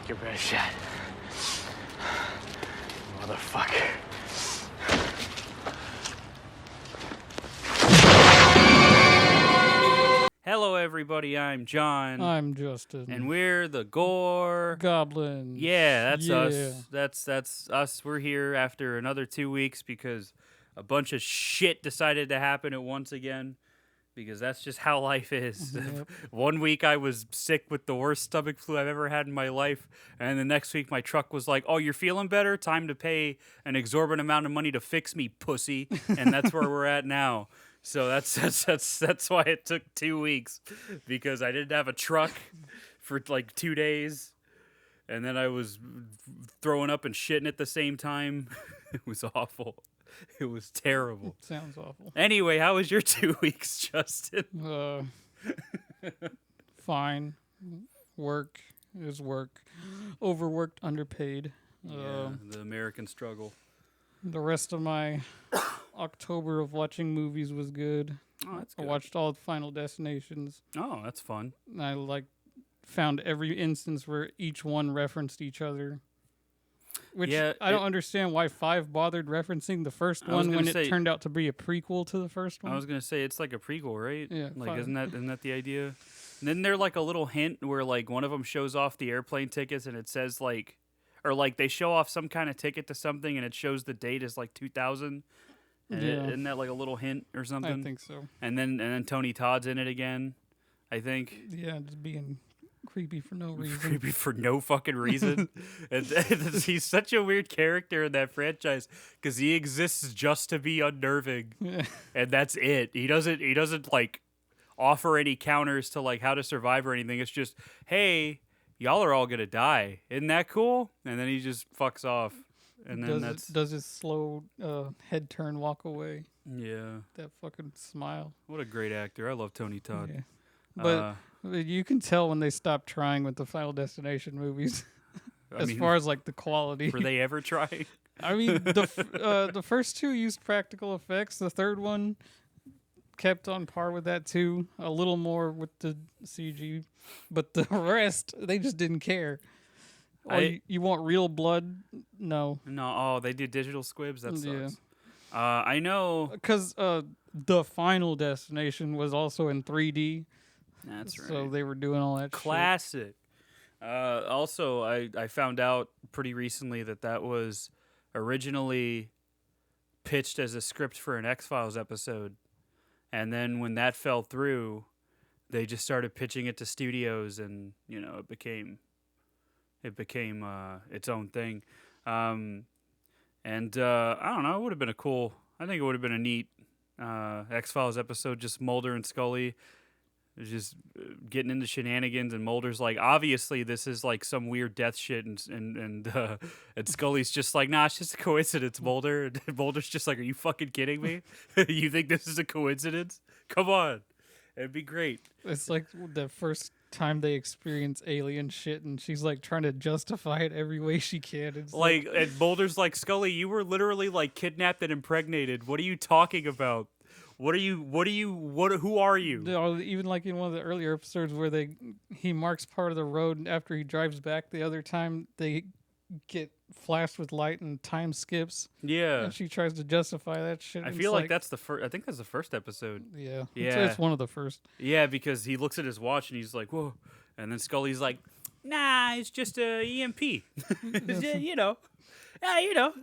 Your best shot. Motherfucker. Hello, everybody. I'm John. I'm Justin. And we're the Gore Goblins. Yeah, that's us. That's us. We're here after another 2 weeks because a bunch of shit decided to happen at once again. Because that's just how life is. Yep. 1 week I was sick with the worst stomach flu I've ever had in my life. And the next week my truck was like, oh, you're feeling better? Time to pay an exorbitant amount of money to fix me, pussy. And that's where we're at now. So that's why it took 2 weeks. Because I didn't have a truck for like 2 days. And then I was throwing up and shitting at the same time. It was awful. It was terrible. Sounds awful. Anyway, how was your 2 weeks, Justin? Fine. Work is work. Overworked, underpaid. The American struggle. The rest of my October of watching movies was good. Oh, that's good. I watched all the Final Destinations. Oh, that's fun. I found every instance where each one referenced each other. Which I don't understand why 5 bothered referencing the first one when it turned out to be a prequel to the first one. I was gonna say it's like a prequel, right? Yeah. Like, 5. isn't that the idea? And then there's like a little hint where like one of them shows off the airplane tickets and it says like, or like they show off some kind of ticket to something and it shows the date as like 2000. And isn't that like a little hint or something? I think so. And then Tony Todd's in it again, I think. Yeah, just being creepy for no reason. Creepy for no fucking reason. and he's such a weird character in that franchise because he exists just to be unnerving, and that's it. He doesn't like offer any counters to like how to survive or anything. It's just, hey, y'all are all gonna die. Isn't that cool? And then he just fucks off. And then does his slow head turn walk away. Yeah. That fucking smile. What a great actor. I love Tony Todd. Yeah. But you can tell when they stopped trying with the Final Destination movies. As far as like the quality. Were they ever trying? I mean, the first 2 used practical effects. The third one kept on par with that too. A little more with the CG. But the rest, they just didn't care. You want real blood? No. No. Oh, they do digital squibs? That sucks. Yeah. I know. Because the Final Destination was also in 3D. That's right. So they were doing all that Classic. Also, I found out pretty recently that was originally pitched as a script for an X-Files episode. And then when that fell through, they just started pitching it to studios and, it became its own thing. I don't know, it would have been I think it would have been a neat X-Files episode, just Mulder and Scully just getting into shenanigans, and Mulder's like, obviously this is like some weird death shit, and Scully's just like, nah, it's just a coincidence, Mulder. And Mulder's just like, are you fucking kidding me? You think this is a coincidence? Come on. It'd be great. It's like the first time they experience alien shit, and she's like trying to justify it every way she can. It's like and Mulder's like, Scully, you were literally like kidnapped and impregnated. What are you talking about? Who are you? Even like in one of the earlier episodes where he marks part of the road, and after he drives back the other time, they get flashed with light and time skips. Yeah. And she tries to justify that shit. I feel like that's the first. I think that's the first episode. Yeah. Yeah. It's one of the first. Yeah, because he looks at his watch and he's like, whoa. And then Scully's like, nah, it's just a EMP.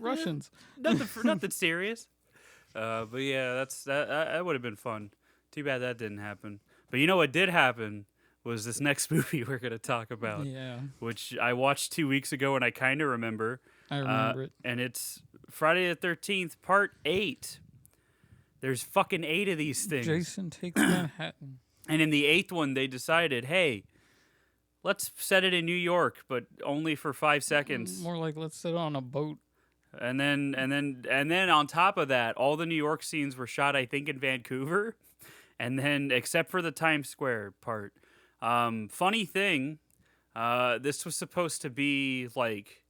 Russians. Nothing serious. But yeah, that would have been fun. Too bad that didn't happen. But you know what did happen was this next movie we're going to talk about. Yeah. Which I watched 2 weeks ago and I kind of remember. I remember it. And it's Friday the 13th, Part 8. There's fucking 8 of these things. Jason Takes Manhattan. And in the 8th one, they decided, hey, let's set it in New York, but only for 5 seconds. More like let's sit on a boat. And then on top of that, all the New York scenes were shot, I think, in Vancouver. And then, except for the Times Square part. Funny thing, this was supposed to be like,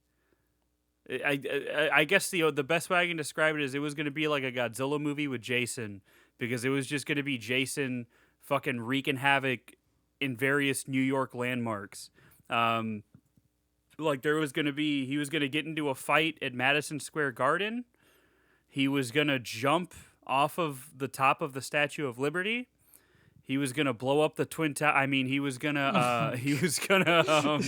I guess the best way I can describe it is it was going to be like a Godzilla movie with Jason, because it was just going to be Jason fucking wreaking havoc in various New York landmarks. like there was gonna be he was gonna get into a fight at Madison Square Garden. He was gonna jump off of the top of the Statue of Liberty. He was gonna blow up the Twin Tower. I mean, he was gonna he was gonna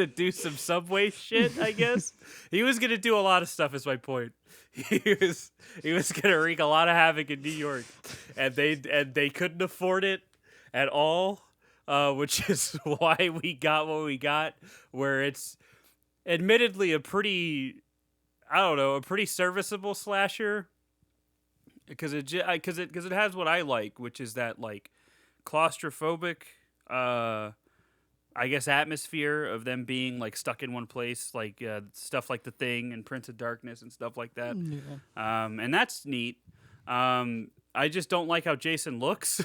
do some subway shit. I guess he was gonna do a lot of stuff. Is my point. He was gonna wreak a lot of havoc in New York, and they couldn't afford it at all, which is why we got what we got. Where it's admittedly a pretty, I don't know, a pretty serviceable slasher. Because it has what I like, which is that like claustrophobic, I guess, atmosphere of them being like stuck in one place, like stuff like The Thing and Prince of Darkness and stuff like that. Yeah. And that's neat. I just don't like how Jason looks,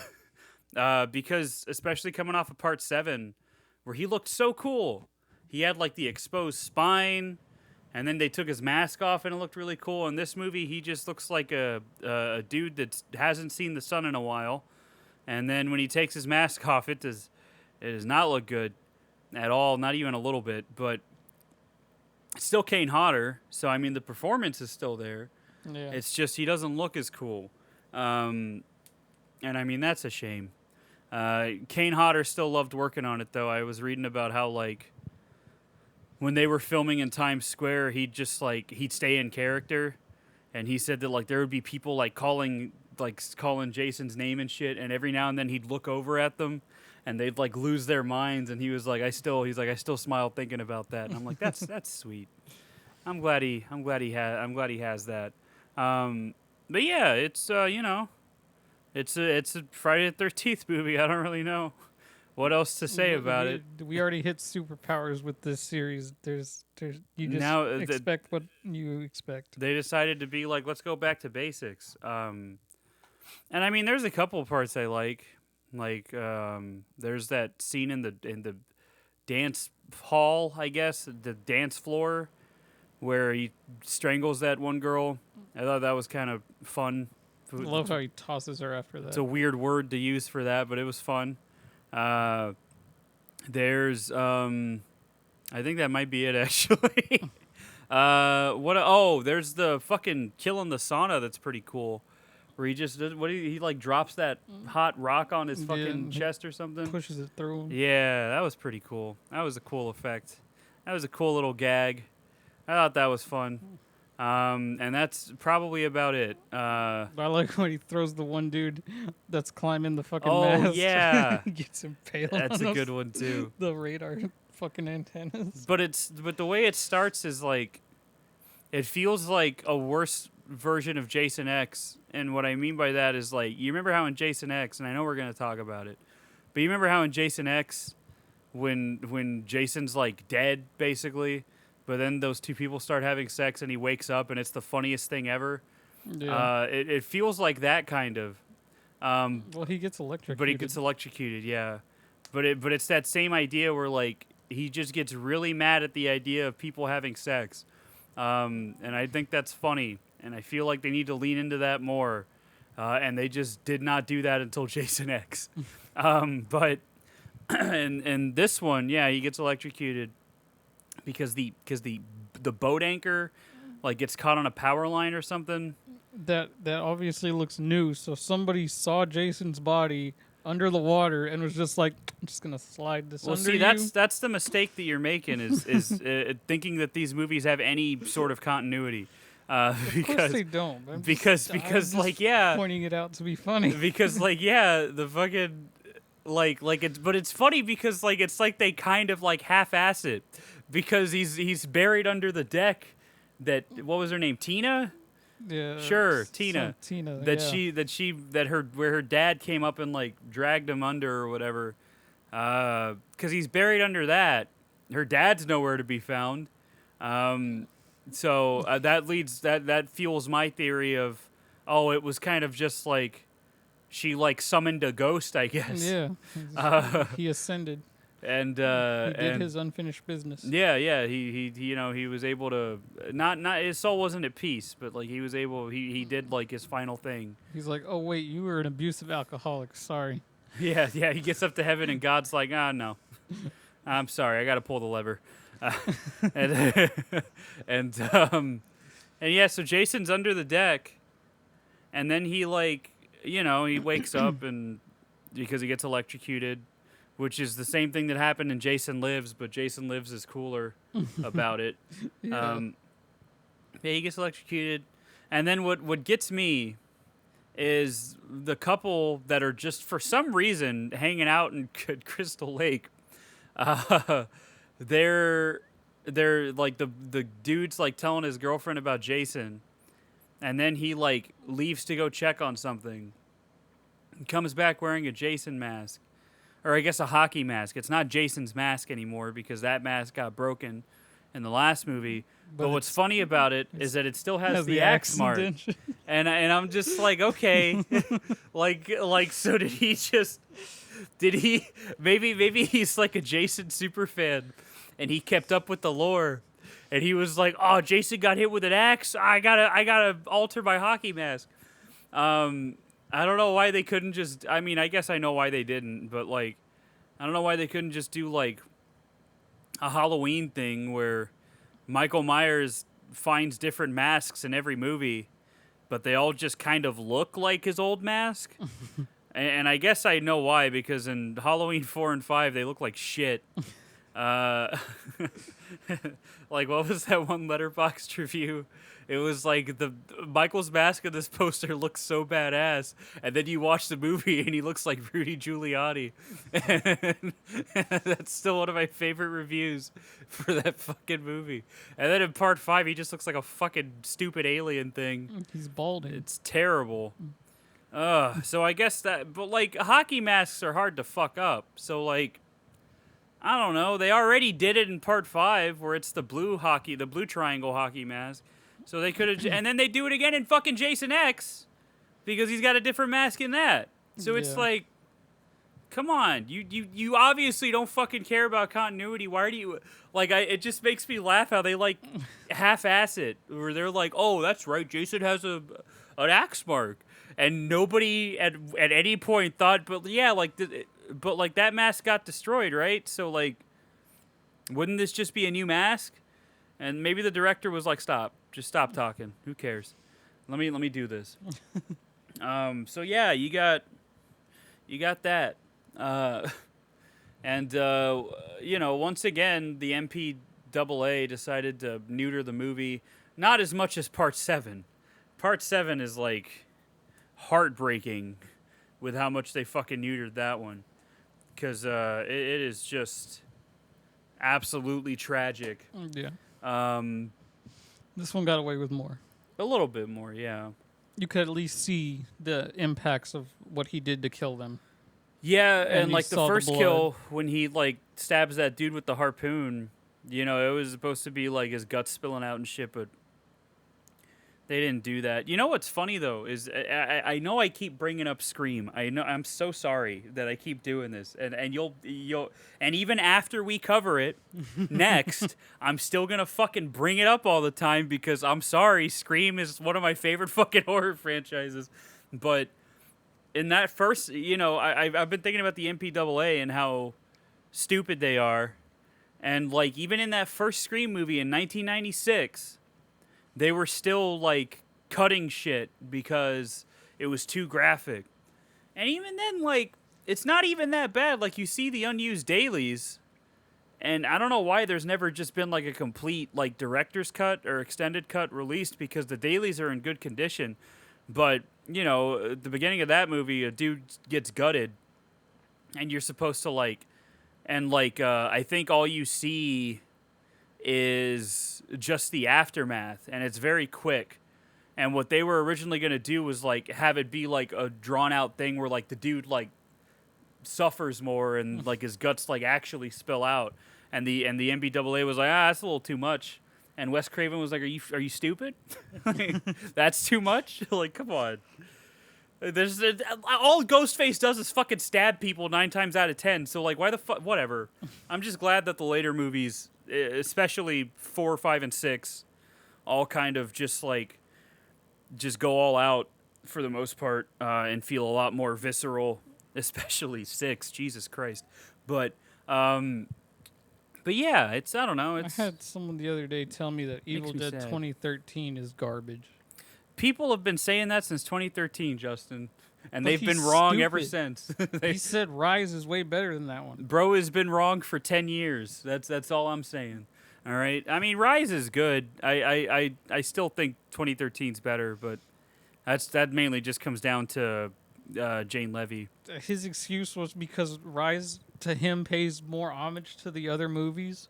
because especially coming off of Part 7, where he looked so cool. He had like the exposed spine. And then they took his mask off, and it looked really cool. In this movie, he just looks like a dude that hasn't seen the sun in a while. And then when he takes his mask off, it does not look good at all, not even a little bit. But it's still Kane Hodder, so I mean the performance is still there. Yeah. It's just he doesn't look as cool, and I mean that's a shame. Kane Hodder still loved working on it, though. I was reading about how like, when they were filming in Times Square, he'd stay in character, and he said that like there would be people like calling Jason's name and shit, and every now and then he'd look over at them, and they'd like lose their minds, and he was like, I still smile thinking about that, and I'm like, that's sweet. I'm glad he has that. But yeah, it's it's a Friday the 13th movie. I don't really know what else to say about it. We already hit superpowers with this series. There's you just Now, expect what you expect. They decided to be like, let's go back to basics. And I mean, there's a couple of parts I like. Like, there's that scene in the dance hall, I guess, the dance floor, where he strangles that one girl. I thought that was kind of fun. I love how he tosses her after that. It's a weird word to use for that, but it was fun. There's I think that might be it actually. There's the fucking kill in the sauna that's pretty cool, where he just does he like drops that hot rock on his fucking chest or something, pushes it through him. Yeah, that was pretty cool. That was a cool effect. That was a cool little gag. I thought that was fun. And that's probably about it. I like when he throws the one dude that's climbing the fucking Oh, mast. yeah. Gets impaled. That's on a good one too. The radar fucking antennas. But the way it starts is like, it feels like a worse version of Jason X. And what I mean by that is like, you remember how in Jason X, and I know we're gonna talk about it, but you remember how in Jason X, when Jason's like dead basically, but then those two people start having sex and he wakes up and it's the funniest thing ever. Yeah. It feels like that kind of. Well, he gets electrocuted. But he gets electrocuted, yeah. But it's that same idea where like he just gets really mad at the idea of people having sex, and I think that's funny. And I feel like they need to lean into that more, and they just did not do that until Jason X. But and this one, yeah, he gets electrocuted because the boat anchor like gets caught on a power line or something. That obviously looks new. So somebody saw Jason's body under the water and was just like, I'm just gonna slide this under see, you. that's the mistake that you're making is thinking that these movies have any sort of continuity. Of course they don't. I'm Because just like, yeah, pointing it out to be funny. because like, yeah, the fucking like it's, but it's funny because like it's like they kind of like half-ass it, because he's buried under the deck. That, what was her name, Tina? Yeah, Sure, Tina. Tina. That her dad came up and like dragged him under or whatever, because he's buried under that. Her dad's nowhere to be found. So that fuels my theory of, oh, it was kind of just like she like summoned a ghost, I guess. Yeah, he ascended. And he did his unfinished business. Yeah, he was able to not his soul wasn't at peace, but like he was able, he did like his final thing. He's like, oh wait, you were an abusive alcoholic. Sorry. Yeah, he gets up to heaven and God's like, no. I'm sorry, I got to pull the lever. And and um, and yeah, so Jason's under the deck, and then he he wakes up and because he gets electrocuted, which is the same thing that happened in Jason Lives, but Jason Lives is cooler about it. Yeah. Yeah, he gets electrocuted, and then what gets me is the couple that are just for some reason hanging out in Crystal Lake. Uh, they're like the dude's like telling his girlfriend about Jason, and then he like leaves to go check on something. He comes back wearing a Jason mask, or I guess a hockey mask. It's not Jason's mask anymore because that mask got broken in the last movie. But what's funny about it is that it still has the axe mark, and I'm just like, okay, like so did he maybe he's like a Jason super fan, and he kept up with the lore, and he was like, oh, Jason got hit with an axe, I gotta alter my hockey mask. I don't know why they couldn't just. I mean, I guess I know why they didn't, but like, I don't know why they couldn't just do like a Halloween thing where Michael Myers finds different masks in every movie, but they all just kind of look like his old mask. And I guess I know why, because in Halloween 4 and 5, they look like shit. Like, what was that one Letterboxd review? It was like the Michael's mask in this poster looks so badass, and then you watch the movie and he looks like Rudy Giuliani. And that's still one of my favorite reviews for that fucking movie. And then in part 5, he just looks like a fucking stupid alien thing. He's balding. It's terrible. So I guess that, but like hockey masks are hard to fuck up. So like, I don't know. They already did it in part 5 where it's the blue triangle hockey mask. So they could have, and then they do it again in fucking Jason X because he's got a different mask in that. So it's like, come on, you obviously don't fucking care about continuity. Why do you like? It just makes me laugh how they like half-ass it, where they're like, oh, that's right, Jason has an axe mark, and nobody at any point thought, but yeah, like, but like that mask got destroyed, right? So like, wouldn't this just be a new mask? And maybe the director was like, just stop talking. Who cares? Let me do this. So yeah, you got that. And once again, the MPAA decided to neuter the movie. Not as much as Part 7. Part 7 is like heartbreaking with how much they fucking neutered that one. Because it is just absolutely tragic. Yeah. This one got away with more. A little bit more, yeah. You could at least see the impacts of what he did to kill them. Yeah, and like the first blood. kill when he like stabs that dude with the harpoon, it was supposed to be like his guts spilling out and shit, but they didn't do that. You know what's funny though is I know I keep bringing up Scream. I know, I'm so sorry that I keep doing this, and you'll and even after we cover it next, I'm still gonna fucking bring it up all the time because I'm sorry. Scream is one of my favorite fucking horror franchises, but in that first, I've been thinking about the MPAA and how stupid they are, and like even in that first Scream movie in 1996. They were still, like, cutting shit because it was too graphic. And even then, like, it's not even that bad. Like, you see the unused dailies, and I don't know why there's never just been, like, a complete, like, director's cut or extended cut released because the dailies are in good condition. But, at the beginning of that movie, a dude gets gutted, and you're supposed to, like, and, like, I think all you see is just the aftermath, and it's very quick. And what they were originally going to do was like have it be like a drawn out thing where like the dude like suffers more and like his guts like actually spill out, and the MPAA was like, that's a little too much, and Wes Craven was like, are you stupid? That's too much. Like, come on. There's all Ghostface does is fucking stab people 9 times out of 10. So like, why the fuck? Whatever. I'm just glad that the later movies, especially 4, 5, and 6, all kind of just go all out for the most part and feel a lot more visceral. Especially 6, Jesus Christ. But But yeah, it's I don't know. I It's had someone the other day tell me that Evil me Dead sad. 2013 is garbage. people have been saying that since 2013, Justin, and But they've been he's wrong ever stupid. since. He said Rise is way better than that one. Bro has been wrong for 10 years. That's all I'm saying. All right. I mean, Rise is good. I still think 2013's better, but that mainly just comes down to Jane Levy. His excuse was because Rise to him pays more homage to the other movies.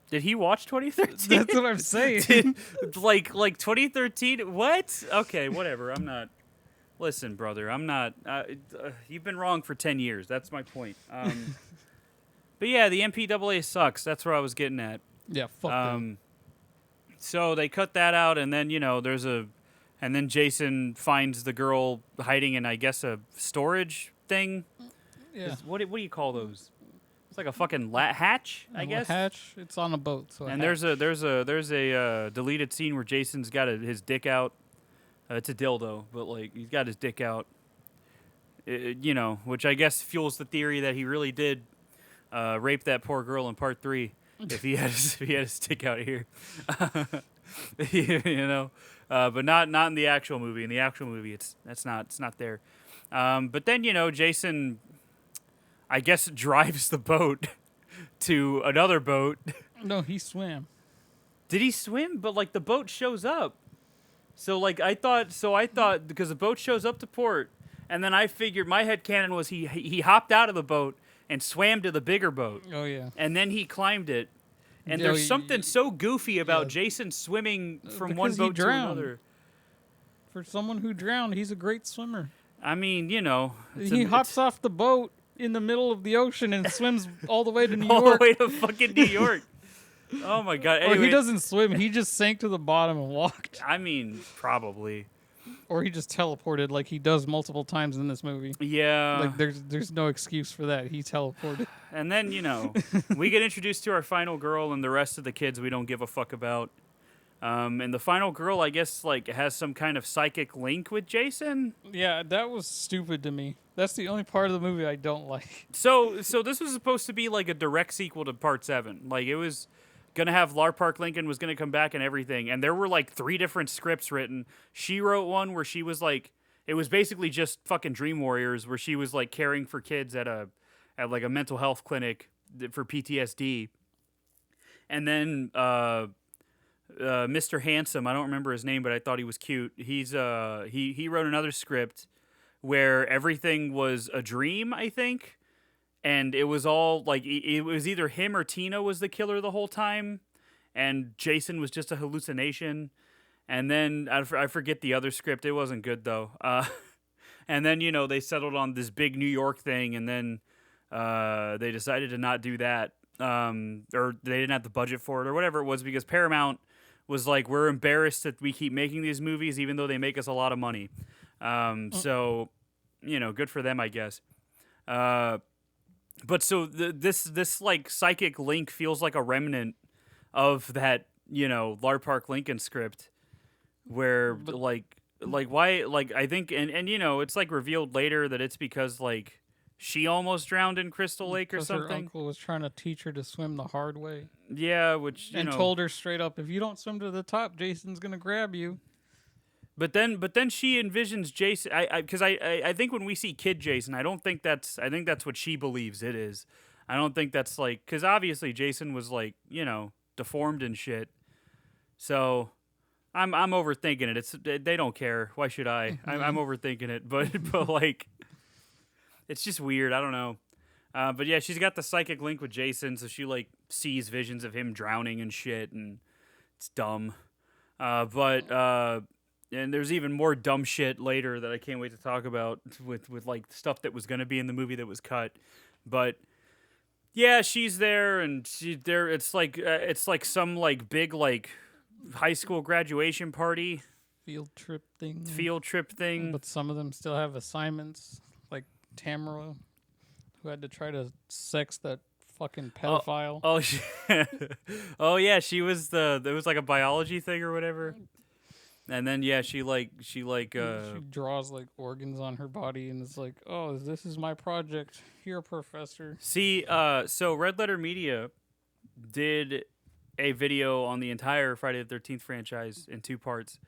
Did he watch 2013? That's what I'm saying. like 2013? What? Okay, whatever. I'm not. Listen, brother. I'm not. You've been wrong for 10 years. That's my point. But yeah, the MPAA sucks. That's where I was getting at. Yeah, fuck them. So they cut that out, and then and then Jason finds the girl hiding in, I guess, a storage thing. Yeah. What do you call those? It's like a fucking hatch, I guess. Hatch. It's on a boat. So And there's a deleted scene where Jason's got his dick out. It's a dildo, but like he's got his dick out. Which I guess fuels the theory that he really did rape that poor girl in part 3. If he had his dick out here, but not in the actual movie. In the actual movie, it's not there. But then Jason, I guess, drives the boat to another boat. No, he swam. Did he swim? But like the boat shows up. So like I thought because the boat shows up to port, and then I figured my headcanon was he hopped out of the boat and swam to the bigger boat. Oh yeah. And then he climbed it. And Yeah, there's something so goofy about yeah. Jason swimming from Because one he boat to drowned. another. For someone who drowned, he's a great swimmer. I mean, He hops off the boat in the middle of the ocean and swims all the way to New all York. the way to fucking New York. Oh my god! Or Anyway, he doesn't swim. He just sank to the bottom and walked. I mean, probably. Or he just teleported like he does multiple times in this movie. Yeah. Like there's no excuse for that. He teleported. And then we get introduced to our final girl, and the rest of the kids we don't give a fuck about. And the final girl, I guess, like has some kind of psychic link with Jason. Yeah, that was stupid to me. That's the only part of the movie I don't like. So this was supposed to be like a direct sequel to Part 7. Like it was gonna have Park Lincoln was gonna come back and everything, and there were like 3 different scripts written. She wrote one where she was like, it was basically just fucking Dream Warriors, where she was like caring for kids at like a mental health clinic for PTSD, and then Mr. Handsome, I don't remember his name, but I thought he was cute. He wrote another script where everything was a dream, I think. And it was all like it was either him or Tina was the killer the whole time, and Jason was just a hallucination. And then I forget the other script. It wasn't good though. And then they settled on this big New York thing, and then they decided to not do that, or they didn't have the budget for it, or whatever it was, because Paramount was like, we're embarrassed that we keep making these movies even though they make us a lot of money. So good for them, I guess. But so this like psychic link feels like a remnant of that Park Lincoln script, where like why, like I think and it's like revealed later that it's because like she almost drowned in Crystal Lake or something. Her uncle was trying to teach her to swim the hard way. Yeah, which told her straight up, if you don't swim to the top, Jason's gonna grab you. But then she envisions Jason. Because I think when we see Kid Jason, I think that's what she believes it is. I don't think that's like, because obviously Jason was like deformed and shit. So I'm overthinking it. They don't care. Why should I? I'm overthinking it. But like, it's just weird. I don't know. But yeah, she's got the psychic link with Jason, so she like sees visions of him drowning and shit, and it's dumb. And there's even more dumb shit later that I can't wait to talk about with like stuff that was going to be in the movie that was cut. But yeah, she's there, and it's like some like big like high school graduation party. Field trip thing. But some of them still have assignments, like Tamara, who had to try to sex that fucking pedophile. Oh yeah, she was there was like a biology thing or whatever. And then yeah, she She draws like organs on her body, and it's like, oh, this is my project. Here, professor. see so Red Letter Media did a video on the entire Friday the 13th franchise in 2 parts.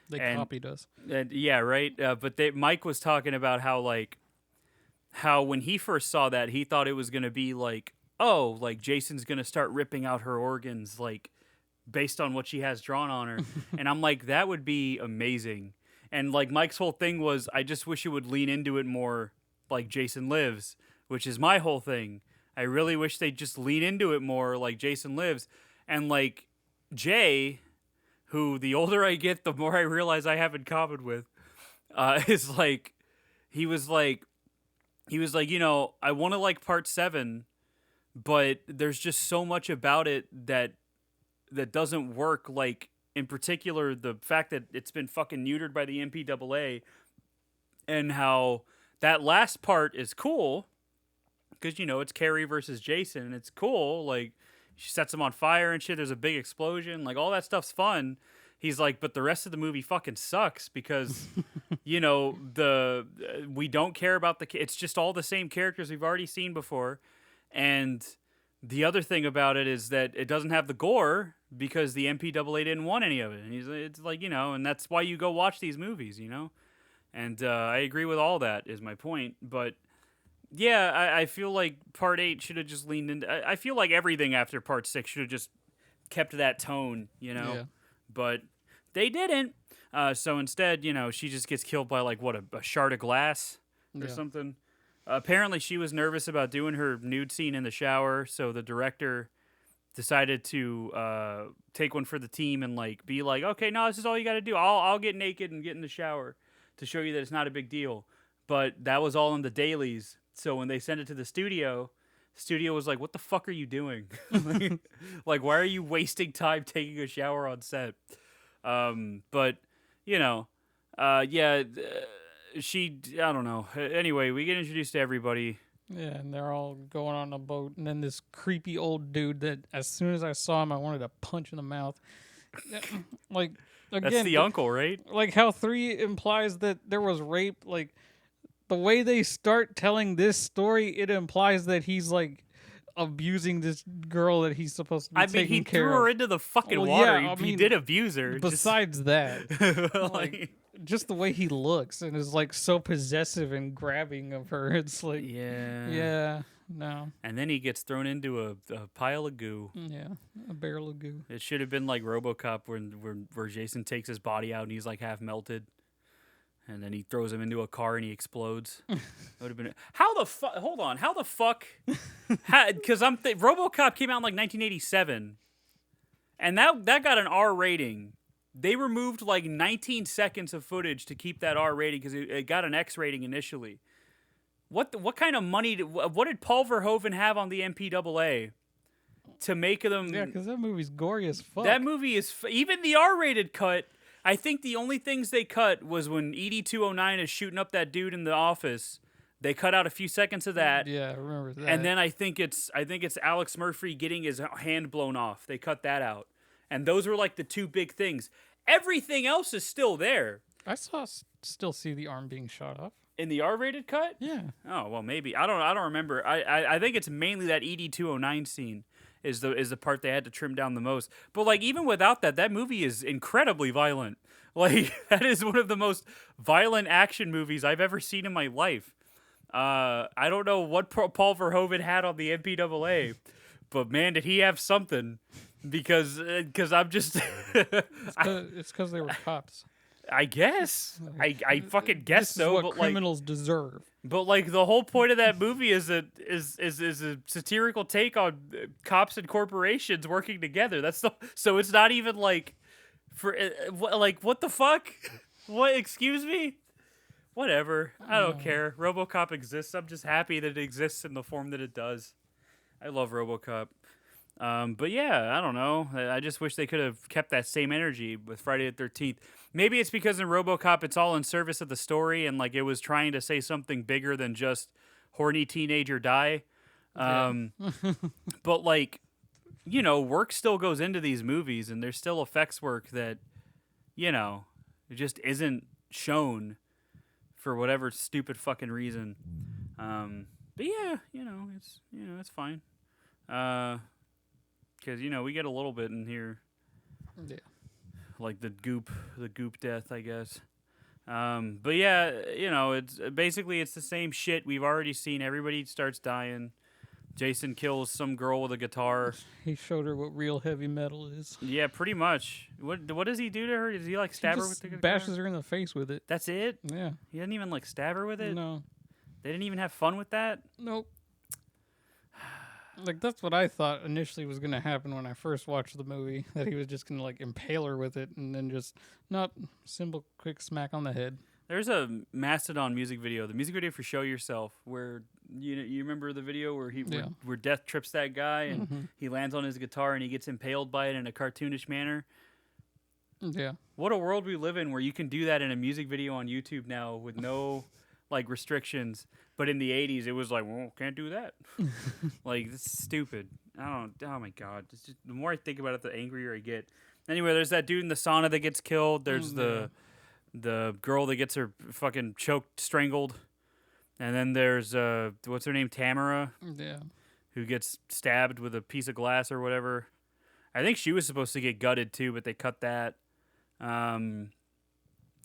They And- copied us. And yeah, right. But Mike was talking about how when he first saw that, he thought it was gonna be like, oh, like Jason's gonna start ripping out her organs, like based on what she has drawn on her. And I'm like, that would be amazing. And like Mike's whole thing was, I just wish it would lean into it more, like Jason Lives, which is my whole thing. I really wish they'd just lean into it more, like Jason Lives, and like Jay, who the older I get, the more I realize I have in common with, is like, he was like, you know, I want to like part 7, but there's just so much about it that doesn't work. Like in particular, the fact that it's been fucking neutered by the MPAA, and how that last part is cool because you know it's Carrie versus Jason, and it's cool. Like she sets him on fire and shit. There's a big explosion. Like all that stuff's fun. He's like, but the rest of the movie fucking sucks because, you know, we don't care about it's just all the same characters we've already seen before. And the other thing about it is that it doesn't have the gore because the MPAA didn't want any of it. And it's like, you know, and that's why you go watch these movies, you know? And I agree with all that is my point. But yeah, I feel like part 8 should have just leaned into, I feel like everything after part 6 should have just kept that tone, you know? Yeah. But they didn't. So instead, you know, she just gets killed by like what, a shard of glass or something. Apparently, she was nervous about doing her nude scene in the shower, so the director decided to take one for the team and like be like, okay, no, this is all you got to do. I'll get naked and get in the shower to show you that it's not a big deal. But that was all in the dailies. So when they sent it to the studio was like, what the fuck are you doing? like, why are you wasting time taking a shower on set? But, you know, she, I don't know. Anyway, we get introduced to everybody. Yeah, and they're all going on a boat, and then this creepy old dude that as soon as I saw him, I wanted to punch in the mouth. Like, again, That's the uncle, right? Like how 3 implies that there was rape. Like the way they start telling this story, it implies that he's like abusing this girl that he's supposed to be taking care of. He threw her into the fucking Well, water. yeah, He did abuse her. Besides that, like, just the way he looks and is like so possessive and grabbing of her, it's like, yeah, no. And then he gets thrown into a pile of goo. Yeah, a barrel of goo. It should have been like RoboCop, where Jason takes his body out and he's like half melted, and then he throws him into a car and he explodes. That would have been how the fuck. Hold on, how the fuck? Because RoboCop came out in like 1987, and that got an R rating. They removed like 19 seconds of footage to keep that R rating because it got an X rating initially. What kind of money? What did Paul Verhoeven have on the MPAA to make them? Yeah, because that movie's gory as fuck. That movie is even the R-rated cut. I think the only things they cut was when ED 209 is shooting up that dude in the office. They cut out a few seconds of that. Yeah, I remember that. And then I think it's Alex Murphy getting his hand blown off. They cut that out. And those were like the 2 big things. Everything else is still there. I still see the arm being shot off. In the R-rated cut? Yeah. Oh, well, maybe. I don't remember. I think it's mainly that ED 209 scene is the part they had to trim down the most. But like even without that movie is incredibly violent. Like that is one of the most violent action movies I've ever seen in my life. I don't know what Paul Verhoeven had on the MPAA, but man, did he have something? Because I'm just it's because they were cops. I guess I fucking guess this so. Is what but criminals deserve. But like the whole point of that movie is a satirical take on cops and corporations working together. So it's not even like for like what the fuck? What? Excuse me? Whatever. I don't care. RoboCop exists. I'm just happy that it exists in the form that it does. I love RoboCop. But yeah, I don't know. I just wish they could have kept that same energy with Friday the 13th. Maybe it's because in RoboCop it's all in service of the story and like it was trying to say something bigger than just horny teenager die. But like, you know, work still goes into these movies and there's still effects work that, you know, It just isn't shown for whatever stupid fucking reason. But yeah, it's fine. Because we get a little bit in here, Yeah. like the goop death, I guess. But yeah, it's basically it's the same shit we've already seen. Everybody starts dying. Jason kills some girl with a guitar. He showed her what real heavy metal is. Yeah, pretty much. What does he do to her? Does he like stab her with the guitar? Bashes her in the face with it. That's it? Yeah. He didn't even like stab her with it? No. They didn't even have fun with that? Nope. Like, that's what I thought initially was going to happen when I first watched the movie. That he was just going to, like, impale her with it and then just, simple, quick smack on the head. There's a Mastodon music video, the music video for Show Yourself, where you remember the video where where Death trips that guy and he lands on his guitar and he gets impaled by it in a cartoonish manner. Yeah. What a world we live in where you can do that in a music video on YouTube now with no like restrictions. But in the 80s, it was like, well, can't do that. Like, this is stupid. Oh my God. It's just, the more I think about it, the angrier I get. Anyway, there's that dude in the sauna that gets killed. There's the girl that gets her fucking choked, strangled. And then there's, what's her name, Tamara? Yeah. Who gets stabbed with a piece of glass or whatever. I think she was supposed to get gutted too, but they cut that.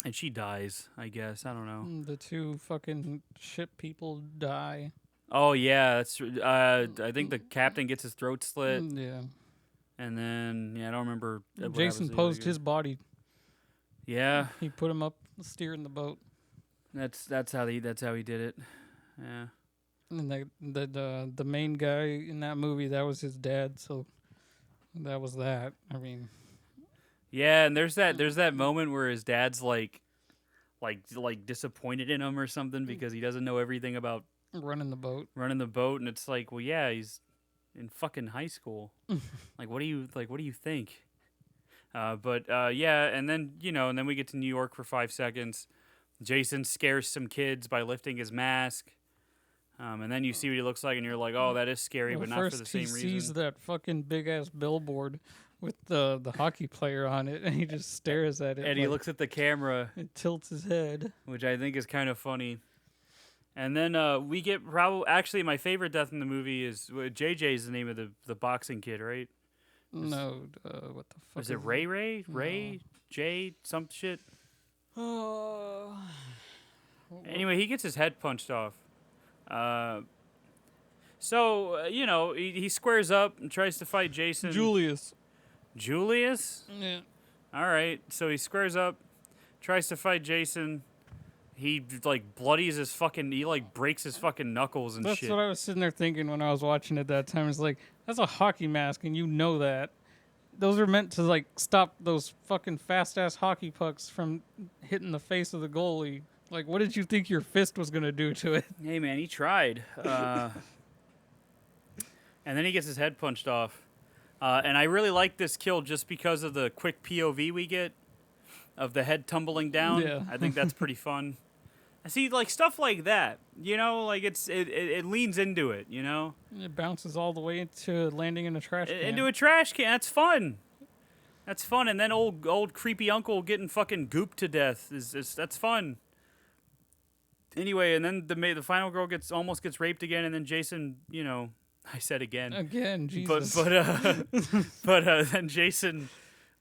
And she dies, I guess. I don't know. The two fucking ship people die. Oh, yeah. That's. I think the captain gets his throat slit. Yeah. And then, I don't remember. Jason posed his body. Yeah. He put him up steering the boat. That's how he did it. Yeah. And the main guy in that movie, that was his dad, so that was that. I mean, yeah, and there's that moment where his dad's like disappointed in him or something because he doesn't know everything about running the boat, and it's like, well, yeah, he's in fucking high school. Like, what do you think? Yeah, and then we get to New York for 5 seconds. Jason scares some kids by lifting his mask. And then you see what he looks like, and you're like, oh, that is scary, but not for the same reason. First, he sees that fucking big-ass billboard with the hockey player on it, and he just stares at it. And he looks at the camera. It tilts his head. Which I think is kind of funny. And then we get actually, my favorite death in the movie is, JJ is the name of the boxing kid, right? No, what the fuck is it? Ray? No. Jay, some shit? Anyway, he gets his head punched off. He squares up and tries to fight Jason. Julius? Yeah. All right. So he squares up, tries to fight Jason. He bloodies his fucking. He breaks his fucking knuckles and shit. That's what I was sitting there thinking when I was watching it that time. It's like, that's a hockey mask, and you know that. Those are meant to stop those fucking fast ass hockey pucks from hitting the face of the goalie. Like, what did you think your fist was going to do to it? Hey, man, he tried. And then he gets his head punched off. And I really like this kill just because of the quick POV we get of the head tumbling down. Yeah. I think that's pretty fun. I see, stuff like that. It leans into it, It bounces all the way into landing in a trash can. Into a trash can. That's fun. That's fun. And then old creepy uncle getting fucking gooped to death. That's fun. Anyway, and then the final girl almost gets raped again, and then Jason, I said again, Jesus. But then Jason,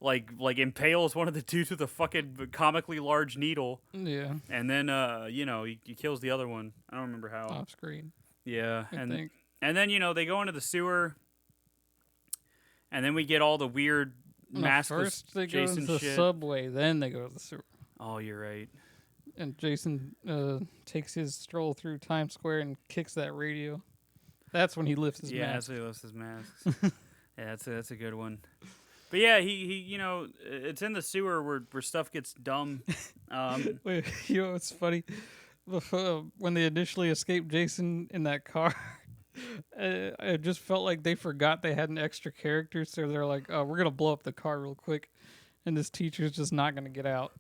impales one of the dudes with a fucking comically large needle. Yeah. And then he kills the other one. I don't remember how. Off screen. Yeah, I think. And then they go into the sewer, and then we get all the weird maskless first they go Jason to the shit. subway, then they go to the sewer. Oh, you're right. And Jason takes his stroll through Times Square and kicks that radio. That's when he lifts his mask. Yeah, that's when he lifts his mask. Yeah, that's a good one. But yeah, he it's in the sewer where stuff gets dumb. Wait, it's funny. When they initially escaped Jason in that car, I just felt like they forgot they had an extra character, so they're like, "Oh, we're gonna blow up the car real quick," and this teacher's just not gonna get out.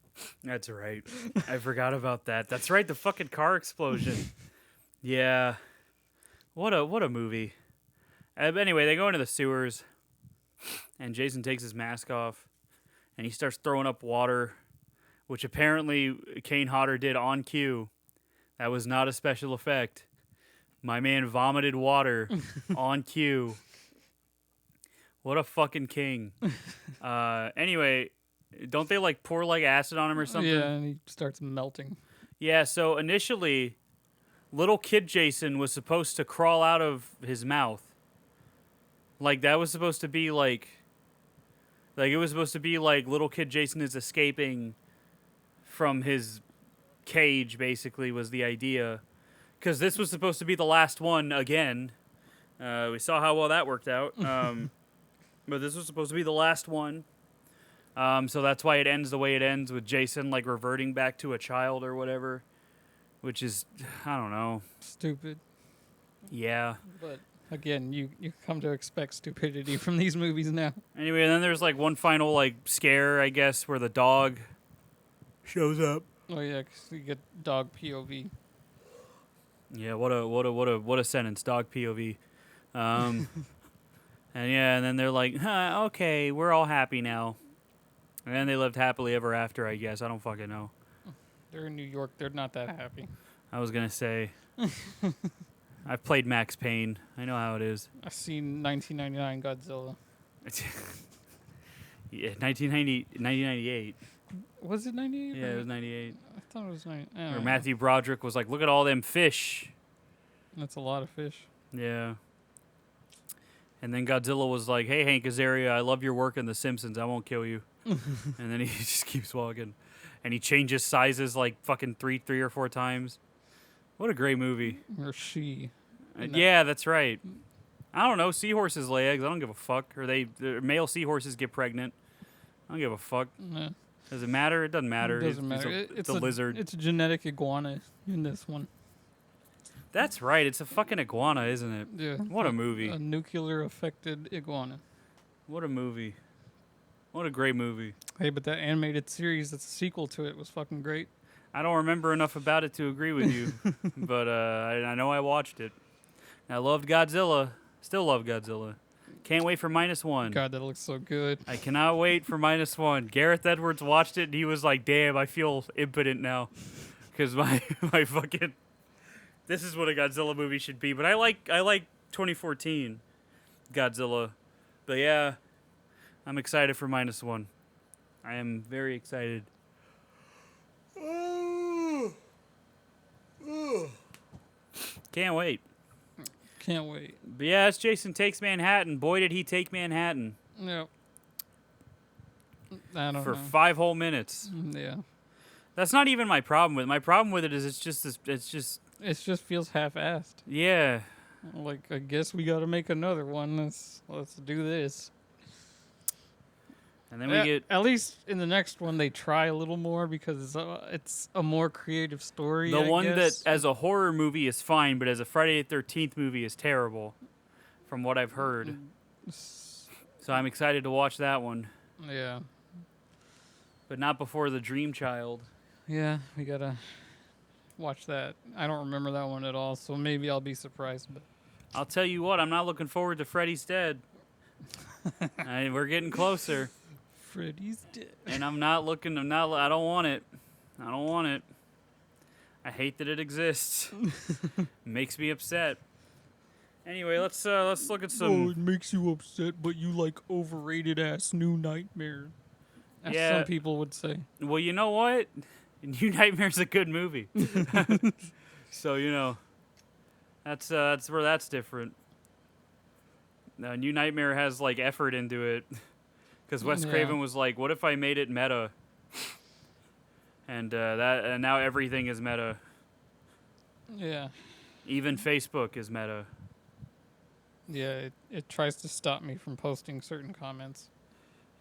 That's right. I forgot about that. That's right. The fucking car explosion. Yeah. What a movie. But anyway, they go into the sewers, and Jason takes his mask off, and he starts throwing up water, which apparently Kane Hodder did on cue. That was not a special effect. My man vomited water on cue. What a fucking king. Anyway, don't they like pour like acid on him or something? Yeah, and he starts melting. Yeah, so initially, little kid Jason was supposed to crawl out of his mouth. Like that was supposed to be like it was supposed to be like little kid Jason is escaping from his cage, basically, was the idea. Because this was supposed to be the last one again. We saw how well that worked out. But this was supposed to be the last one. So that's why it ends the way it ends, with Jason like reverting back to a child or whatever. Which is, I don't know. Stupid. Yeah. But again, you come to expect stupidity from these movies now. Anyway, and then there's like one final like scare, I guess, where the dog shows up. Oh yeah, 'cause you get dog POV. Yeah, what a sentence, dog POV. And yeah, and then they're like, okay, we're all happy now. And then they lived happily ever after, I guess. I don't fucking know. They're in New York. They're not that happy. I was gonna say, I've played Max Payne. I know how it is. I've seen 1999 Godzilla. Yeah, 1998. Was it 98? Yeah, it was 98. I thought it was 90. Where Matthew Broderick was like, look at all them fish. That's a lot of fish. Yeah. And then Godzilla was like, hey, Hank Azaria, I love your work in The Simpsons. I won't kill you. And then he just keeps walking. And he changes sizes like fucking three or four times. What a great movie. Or she. Yeah, that's right. I don't know. Seahorses lay eggs. I don't give a fuck. Or male seahorses get pregnant. I don't give a fuck. Nah. Does it matter? It doesn't matter. It doesn't matter. It's a lizard. It's a genetic iguana in this one. That's right. It's a fucking iguana, isn't it? Yeah. What a movie. A nuclear affected iguana. What a movie. What a great movie. Hey, but that animated series that's a sequel to it was fucking great. I don't remember enough about it to agree with you, but I know I watched it. I loved Godzilla. Still love Godzilla. Can't wait for -1. God, that looks so good. I cannot wait for -1. Gareth Edwards watched it and he was like, damn, I feel impotent now. Because my fucking... This is what a Godzilla movie should be. But I like 2014 Godzilla. But yeah, I'm excited for -1. I am very excited. Can't wait. Can't wait. But yeah, it's Jason Takes Manhattan. Boy, did he take Manhattan. Yep. I don't for know. 5 whole minutes. Yeah. That's not even my problem with it. My problem with it is it's just It just feels half-assed. yeah. Like, I guess we got to make another one. Let's do this. And then we get at least in the next one they try a little more because it's a more creative story. the I one guess. that as a horror movie is fine, but as a Friday the 13th movie is terrible, from what I've heard. So I'm excited to watch that one, Yeah. but not before The Dream Child. Yeah, we gotta watch that. I don't remember that one at all, so maybe I'll be surprised. But I'll tell you what, I'm not looking forward to Freddy's Dead. We're getting closer. Freddy's dead. And I don't want it. I don't want it. I hate that it exists. Makes me upset. Anyway, let's look at some. Oh, it makes you upset, but you like overrated ass New Nightmare. As Yeah. some people would say. Well, you know what? New Nightmare's a good movie. So, you know, that's where that's different. New Nightmare has like effort into it. Because Wes Yeah. Craven was like, "What if I made it meta?" And now everything is meta. Yeah. Even Facebook is meta. Yeah, it tries to stop me from posting certain comments.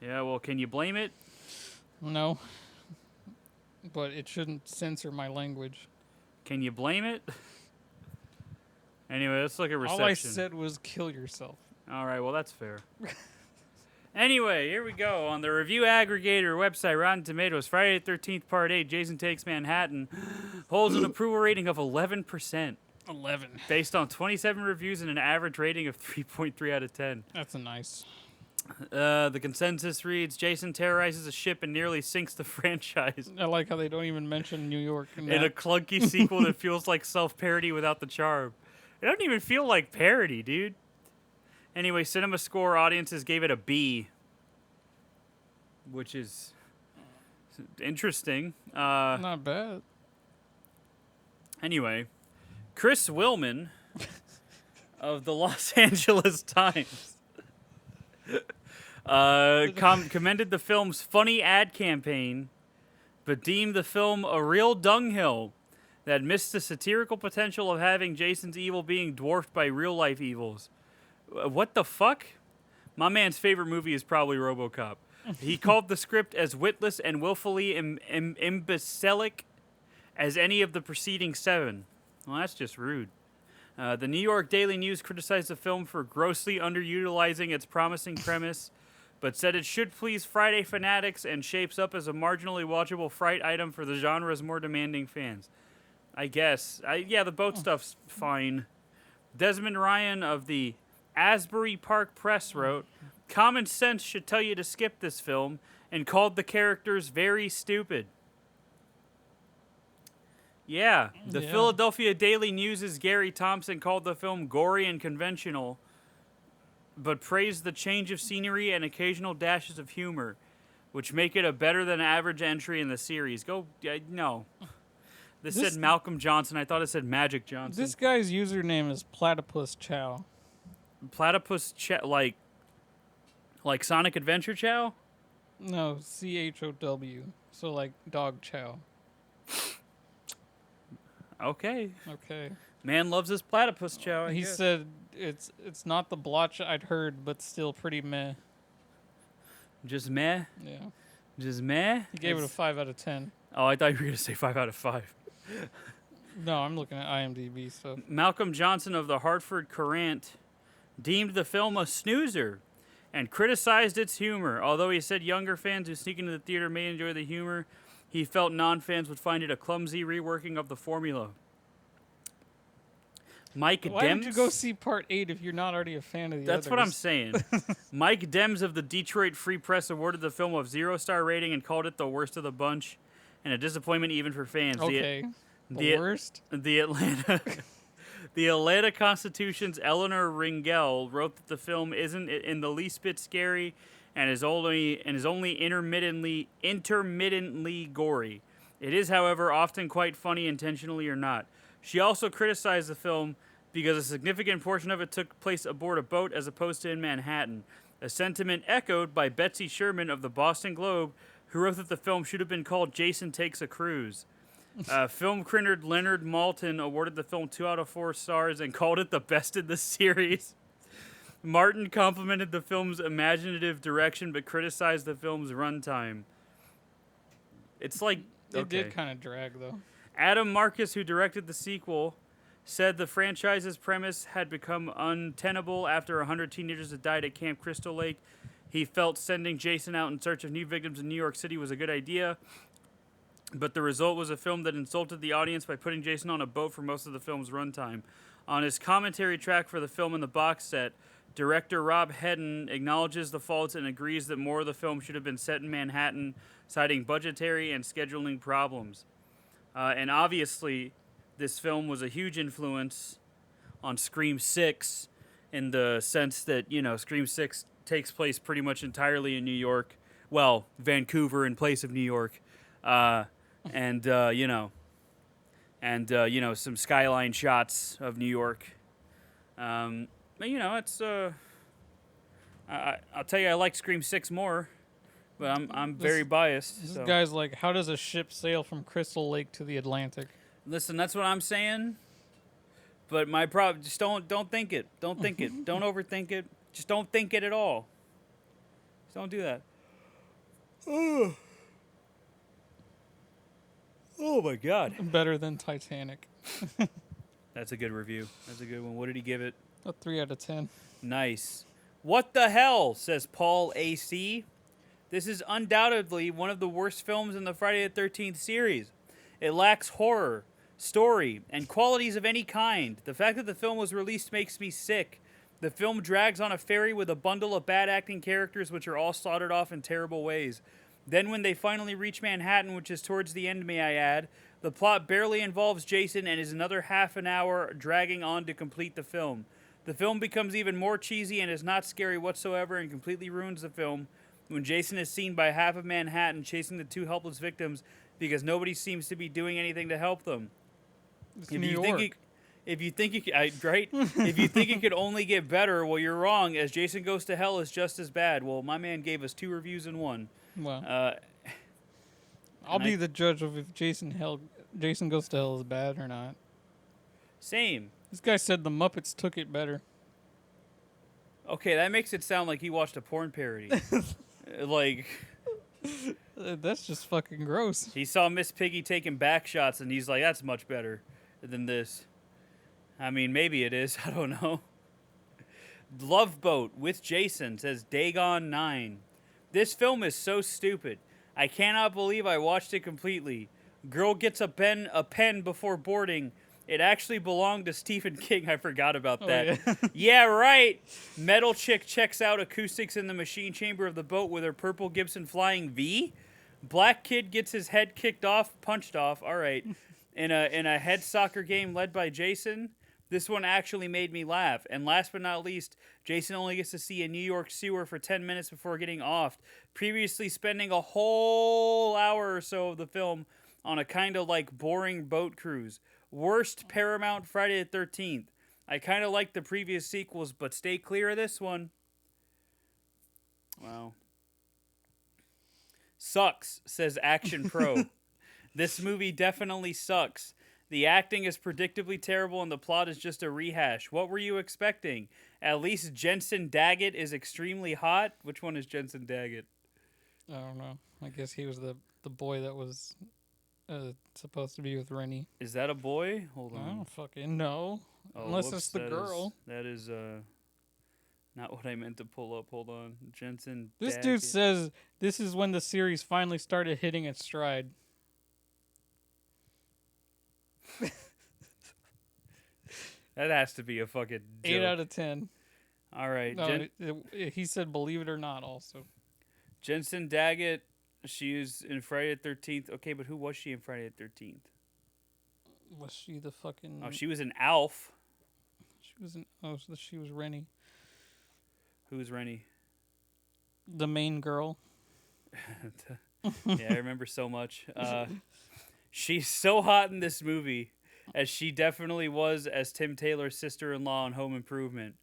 Yeah, well, can you blame it? No. But it shouldn't censor my language. Can you blame it? Anyway, let's look at reception. All I said was kill yourself. All right, well, that's fair. Anyway, here we go. On the review aggregator website, Rotten Tomatoes, Friday the 13th, Part 8, Jason Takes Manhattan, holds an approval rating of 11%. 11. Based on 27 reviews and an average rating of 3.3 out of 10. That's a nice. The consensus reads: Jason terrorizes a ship and nearly sinks the franchise. I like how they don't even mention New York In a clunky sequel that feels like self-parody without the charm. It doesn't even feel like parody, dude. Anyway, Cinema Score audiences gave it a B, which is interesting. Not bad. Anyway, Chris Willman of the Los Angeles Times commended the film's funny ad campaign, but deemed the film a real dunghill that missed the satirical potential of having Jason's evil being dwarfed by real-life evils. What the fuck? My man's favorite movie is probably RoboCop. He called the script as witless and willfully imbecilic as any of the preceding 7. Well, that's just rude. The New York Daily News criticized the film for grossly underutilizing its promising premise, but said it should please Friday fanatics and shapes up as a marginally watchable fright item for the genre's more demanding fans. I guess. Yeah, the boat stuff's fine. Desmond Ryan of the Asbury Park Press wrote, "Common sense should tell you to skip this film," and called the characters very stupid. Yeah, the Philadelphia Daily News' Gary Thompson called the film gory and conventional, but praised the change of scenery and occasional dashes of humor, which make it a better than average entry in the series. No. This said Malcolm Johnson. I thought it said Magic Johnson. This guy's username is Platypus Chow. Platypus Chow, like Sonic Adventure Chow? No, CHOW. So like Dog Chow. Okay. Okay. Man loves his platypus chow. He said it's not the blotch I'd heard, but still pretty meh. Just meh? Yeah. Just meh? He gave it a 5 out of 10. Oh, I thought you were going to say 5 out of 5. No, I'm looking at IMDb stuff. Malcolm Johnson of the Hartford Courant deemed the film a snoozer and criticized its humor. Although he said younger fans who sneak into the theater may enjoy the humor, he felt non-fans would find it a clumsy reworking of the formula. Why did you go see Part 8 if you're not already a fan of the That's others? what I'm saying. Mike Dems of the Detroit Free Press awarded the film a 0-star rating and called it the worst of the bunch and a disappointment even for fans. Okay. The worst? The Atlanta Constitution's Eleanor Ringel wrote that the film isn't in the least bit scary and is only intermittently gory. It is, however, often quite funny, intentionally or not. She also criticized the film because a significant portion of it took place aboard a boat as opposed to in Manhattan, a sentiment echoed by Betsy Sherman of the Boston Globe, who wrote that the film should have been called Jason Takes a Cruise. Film critic Leonard Maltin awarded the film 2 out of 4 stars and called it the best in the series. Martin complimented the film's imaginative direction but criticized the film's runtime. It's like... It did kind of drag, though. Adam Marcus, who directed the sequel, said the franchise's premise had become untenable after 100 teenagers had died at Camp Crystal Lake. He felt sending Jason out in search of new victims in New York City was a good idea, but the result was a film that insulted the audience by putting Jason on a boat for most of the film's runtime. On his commentary track for the film in the box set, director Rob Hedden acknowledges the faults and agrees that more of the film should have been set in Manhattan, citing budgetary and scheduling problems. And obviously, this film was a huge influence on Scream 6 in the sense that, Scream 6 takes place pretty much entirely in New York. Well, Vancouver in place of New York. And some skyline shots of New York. But, it's... I'll tell you, I like Scream 6 more. But I'm very biased. This guy's like, how does a ship sail from Crystal Lake to the Atlantic? Listen, that's what I'm saying. But my problem, just don't think it. Don't think it. Don't overthink it. Just don't think it at all. Just don't do that. Oh my God. Better than Titanic. That's a good review. That's a good one. What did he give it? A 3 out of 10. Nice. What the hell, says Paul A.C. This is undoubtedly one of the worst films in the Friday the 13th series. It lacks horror, story, and qualities of any kind. The fact that the film was released makes me sick. The film drags on a ferry with a bundle of bad acting characters which are all slaughtered off in terrible ways. Then when they finally reach Manhattan, which is towards the end, may I add, the plot barely involves Jason and is another half an hour dragging on to complete the film. The film becomes even more cheesy and is not scary whatsoever and completely ruins the film when Jason is seen by half of Manhattan chasing the two helpless victims because nobody seems to be doing anything to help them. It's New York. If you think right, if you think it could only get better, well, you're wrong. As Jason Goes to Hell is just as bad. Well, my man gave us 2 reviews in 1. Well, I'll be the judge of if Jason Goes to Hell is bad or not. Same. This guy said the Muppets took it better. Okay, that makes it sound like he watched a porn parody. Like, that's just fucking gross. he saw Miss Piggy taking back shots, and he's like, "That's much better than this." I mean, maybe it is. I don't know. Love Boat with Jason says Dagon 9. This film is so stupid. I cannot believe I watched it completely. Girl gets a pen before boarding. It actually belonged to Stephen King. I forgot about that. Yeah. Yeah, right. Metal chick checks out acoustics in the machine chamber of the boat with her purple Gibson Flying V. Black kid gets his head punched off. All right. In a head soccer game led by Jason. This one actually made me laugh. And last but not least, Jason only gets to see a New York sewer for 10 minutes before getting offed, previously spending a whole hour or so of the film on a kind of like boring boat cruise. Worst Paramount Friday the 13th. I kind of like the previous sequels, but stay clear of this one. Wow. Sucks, says Action Pro. This movie definitely sucks. The acting is predictably terrible and the plot is just a rehash. What were you expecting? At least Jensen Daggett is extremely hot. Which one is Jensen Daggett? I don't know. I guess he was the boy that was supposed to be with Rennie. Is that a boy? Hold on. I don't fucking know. Oh, Unless whoops, it's the girl. That is not what I meant to pull up. Hold on. Jensen This Daggett. dude says this is when the series finally started hitting its stride. That has to be a fucking joke. 8 out of 10. All right. No, he said believe it or not also. Jensen Daggett, she was in Friday the 13th. Okay, but who was she in Friday the 13th? Was she the fucking... Oh, she was in Alf. She was in... Oh, so she was Rennie. Who's Rennie? The main girl. Yeah, I remember so much. She's so hot in this movie, as she definitely was as Tim Taylor's sister-in-law on Home Improvement.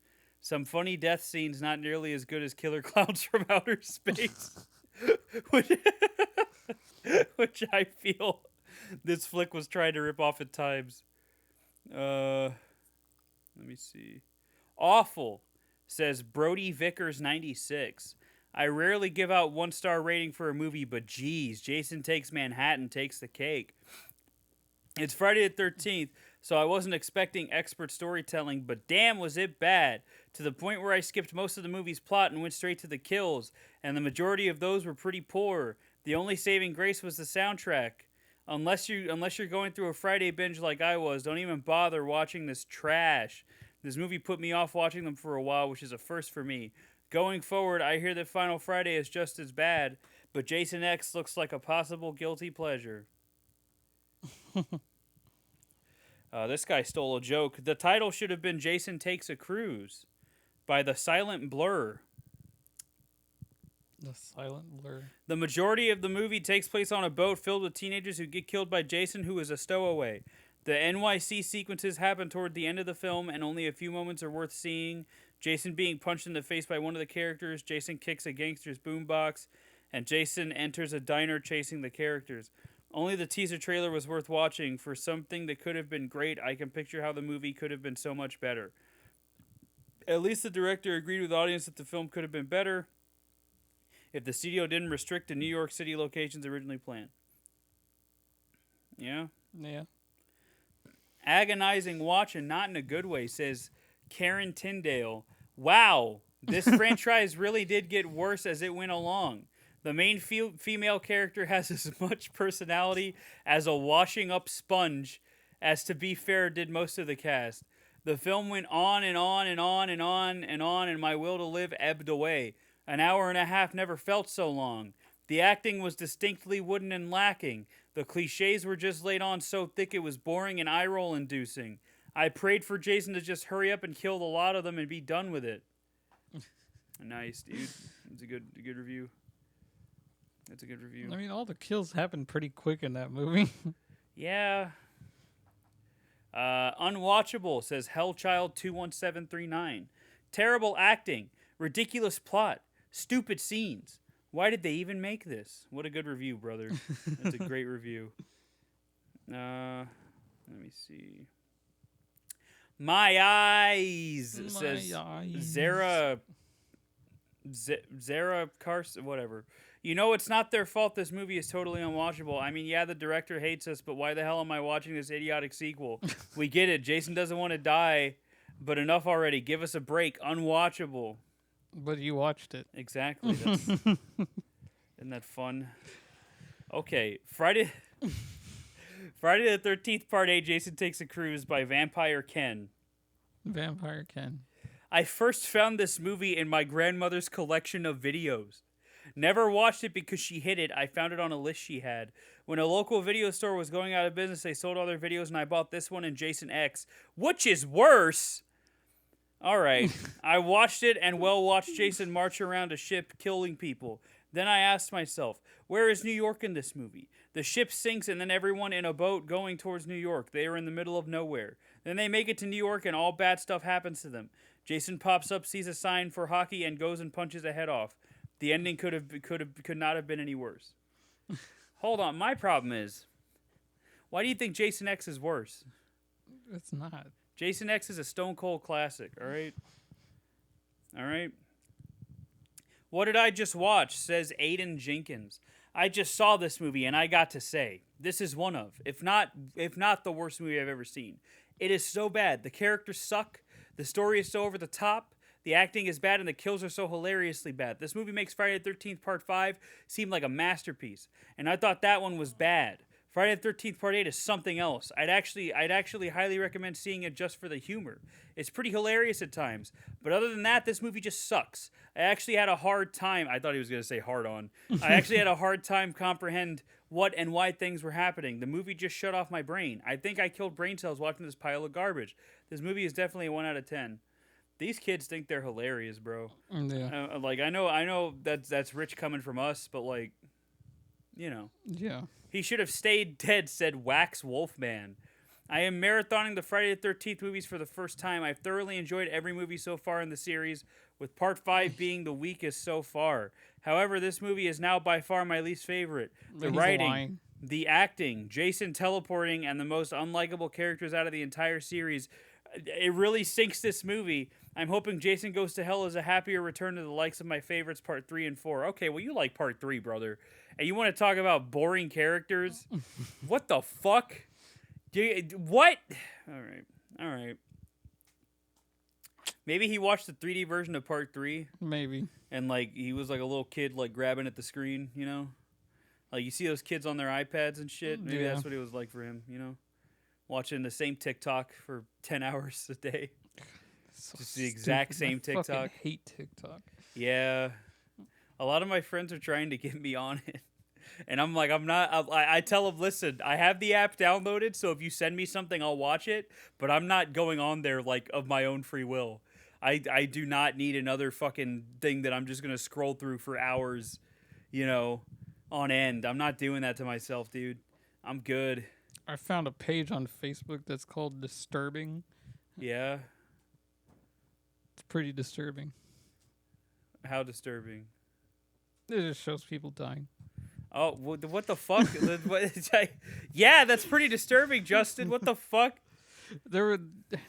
Some funny death scenes, not nearly as good as Killer Clowns from Outer Space, which I feel this flick was trying to rip off at times. Let me see. Awful, says Brody Vickers 96. I rarely give out 1-star rating for a movie, but geez, Jason Takes Manhattan takes the cake. It's Friday the 13th, so I wasn't expecting expert storytelling, but damn was it bad, to the point where I skipped most of the movie's plot and went straight to the kills, and the majority of those were pretty poor. The only saving grace was the soundtrack. Unless you're going through a Friday binge like I was, don't even bother watching this trash. This movie put me off watching them for a while, which is a first for me. Going forward, I hear that Final Friday is just as bad, but Jason X looks like a possible guilty pleasure. This guy stole a joke. The title should have been Jason Takes a Cruise by the Silent Blur. The Silent Blur. The majority of the movie takes place on a boat filled with teenagers who get killed by Jason, who is a stowaway. The NYC sequences happen toward the end of the film, and only a few moments are worth seeing. Jason being punched in the face by one of the characters, Jason kicks a gangster's boombox, and Jason enters a diner chasing the characters. Only the teaser trailer was worth watching. For something that could have been great, I can picture how the movie could have been so much better. At least the director agreed with the audience that the film could have been better if the studio didn't restrict the New York City locations originally planned. Yeah? Yeah. Agonizing watch, and not in a good way, says Karen Tyndale. Wow, this franchise really did get worse as it went along. The main female character has as much personality as a washing up sponge, as to be fair did most of the cast. The film went on and on and on and on and on, and my will to live ebbed away. An hour and a half never felt so long. The acting was distinctly wooden and lacking. The cliches were just laid on so thick it was boring and eye-roll inducing. I prayed for Jason to just hurry up and kill the lot of them and be done with it. Nice, dude. It's a good review. That's a good review. I mean, all the kills happened pretty quick in that movie. Yeah. Unwatchable, says Hellchild21739. Terrible acting. Ridiculous plot. Stupid scenes. Why did they even make this? What a good review, brother. That's a great review. Let me see. My eyes, says Zara Carson, whatever. You know, it's not their fault this movie is totally unwatchable. I mean, yeah, the director hates us, but why the hell am I watching this idiotic sequel? We get it. Jason doesn't want to die, but enough already. Give us a break. Unwatchable. But you watched it. Exactly. Isn't that fun? Okay, Friday the 13th, Part 8, Jason Takes a Cruise by Vampire Ken. Vampire Ken. I first found this movie in my grandmother's collection of videos. Never watched it because she hid it. I found it on a list she had. When a local video store was going out of business, they sold all their videos, and I bought this one and Jason X. Which is worse? All right. I watched it and watched Jason march around a ship killing people. Then I asked myself, where is New York in this movie? The ship sinks and then everyone in a boat going towards New York. They are in the middle of nowhere. Then they make it to New York and all bad stuff happens to them. Jason pops up, sees a sign for hockey, and goes and punches a head off. The ending could not have been any worse. Hold on, my problem is, why do you think Jason X is worse? It's not. Jason X is a stone cold classic, all right? All right? What did I just watch, says Aiden Jenkins. I just saw this movie, and I got to say, this is one of, if not the worst movie I've ever seen. It is so bad. The characters suck. The story is so over the top. The acting is bad, and the kills are so hilariously bad. This movie makes Friday the 13th Part 5 seem like a masterpiece, and I thought that one was bad. Friday the 13th Part 8 is something else. I'd actually highly recommend seeing it just for the humor. It's pretty hilarious at times, but other than that, this movie just sucks. I actually had a hard time. I thought he was going to say hard on. I actually had a hard time comprehend what and why things were happening. The movie just shut off my brain. I think I killed brain cells watching this pile of garbage. This movie is definitely a 1 out of 10. These kids think they're hilarious, bro. Yeah. I know that's rich coming from us, but like, you know. Yeah. He should have stayed dead, said Wax Wolfman. I am marathoning the Friday the 13th movies for the first time. I've thoroughly enjoyed every movie so far in the series, with Part 5 being the weakest so far. However, this movie is now by far my least favorite. The writing, the acting, Jason teleporting, and the most unlikable characters out of the entire series. It really sinks this movie. I'm hoping Jason Goes to Hell is a happier return to the likes of my favorites, Part 3 and 4. Okay, well, you like Part 3, brother. And you want to talk about boring characters? What the fuck? What? All right. Maybe he watched the 3D version of Part 3. Maybe. And, like, he was like a little kid, like, grabbing at the screen, you know? Like, you see those kids on their iPads and shit? Maybe that's what it was like for him, you know? Watching the same TikTok for 10 hours a day. So just the exact same TikTok. I fucking hate TikTok. Yeah. A lot of my friends are trying to get me on it. And I'm like, I'm not. I tell them, listen, I have the app downloaded, so if you send me something, I'll watch it. But I'm not going on there, like, of my own free will. I do not need another fucking thing that I'm just going to scroll through for hours, you know, on end. I'm not doing that to myself, dude. I'm good. I found a page on Facebook that's called Disturbing. Yeah? It's pretty disturbing. How disturbing? It just shows people dying. Oh, what the fuck? Yeah, that's pretty disturbing, Justin. What the fuck? There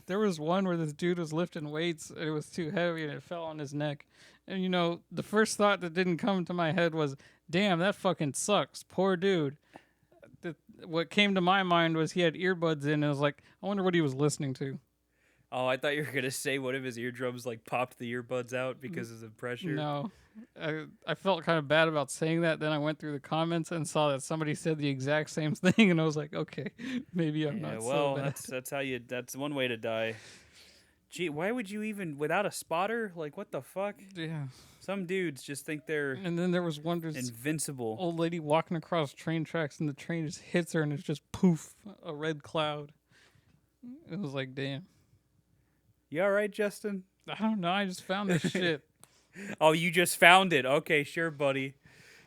was one where this dude was lifting weights. And it was too heavy and it fell on his neck. And, you know, the first thought that didn't come to my head was, damn, that fucking sucks. Poor dude. What came to my mind was he had earbuds in and I was like, I wonder what he was listening to. Oh, I thought you were going to say one of his eardrums, like, popped the earbuds out because of the pressure. No. I felt kind of bad about saying that. Then I went through the comments and saw that somebody said the exact same thing. And I was like, okay, maybe I'm not so bad. That's one way to die. Gee, why would you even without a spotter? Like, what the fuck? Yeah. Some dudes just think they're And then there was one this invincible. old lady walking across train tracks, and the train just hits her, and it's just poof, a red cloud. It was like, damn. You all right, Justin? I don't know. I just found this shit. Oh, you just found it. Okay, sure, buddy.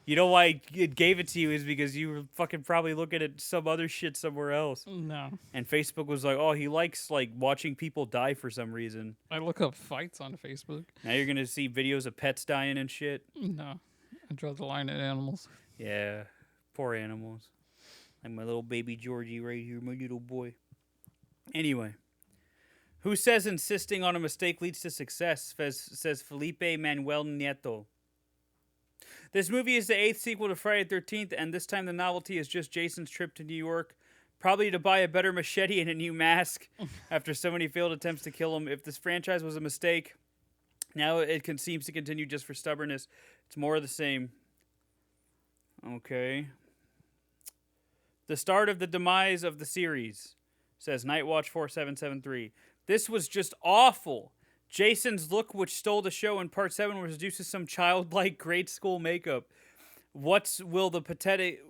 You know why it gave it to you is because you were fucking probably looking at some other shit somewhere else. No. And Facebook was like, oh, he likes like watching people die for some reason. I look up fights on Facebook. Now you're gonna see videos of pets dying and shit. No. I draw the line at animals. Yeah, poor animals. Like my little baby Georgie right here, my little boy. Anyway, who says insisting on a mistake leads to success? Says Felipe Manuel Nieto. This movie is the 8th sequel to Friday the 13th, and this time the novelty is just Jason's trip to New York, probably to buy a better machete and a new mask after so many failed attempts to kill him. If this franchise was a mistake, now it seems to continue just for stubbornness. It's more of the same. Okay. The start of the demise of the series, says Nightwatch 4773. This was just awful. Jason's look, which stole the show in part 7, was reduced to some childlike grade school makeup. What's will the pathetic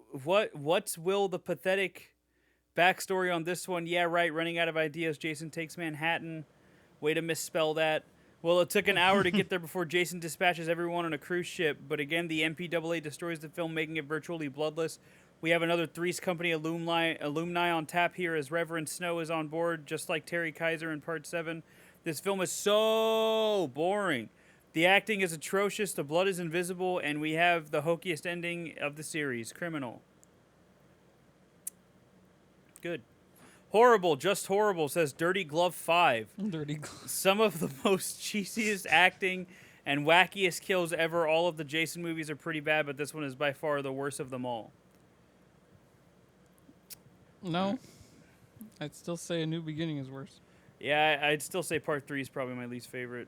backstory on this one? Yeah, right, running out of ideas. Jason takes Manhattan. Way to misspell that. Well, it took an hour to get there before Jason dispatches everyone on a cruise ship, but again, the MPAA destroys the film, making it virtually bloodless. We have another Three's Company alumni on tap here as Reverend Snow is on board, just like Terry Kaiser in part 7. This film is so boring. The acting is atrocious, the blood is invisible, and we have the hokiest ending of the series. Criminal. Good. Horrible, just horrible, says Dirty Glove 5. Dirty glove. Some of the most cheesiest acting and wackiest kills ever. All of the Jason movies are pretty bad, but this one is by far the worst of them all. No. I'd still say A New Beginning is worse. Yeah, I'd still say part 3 is probably my least favorite.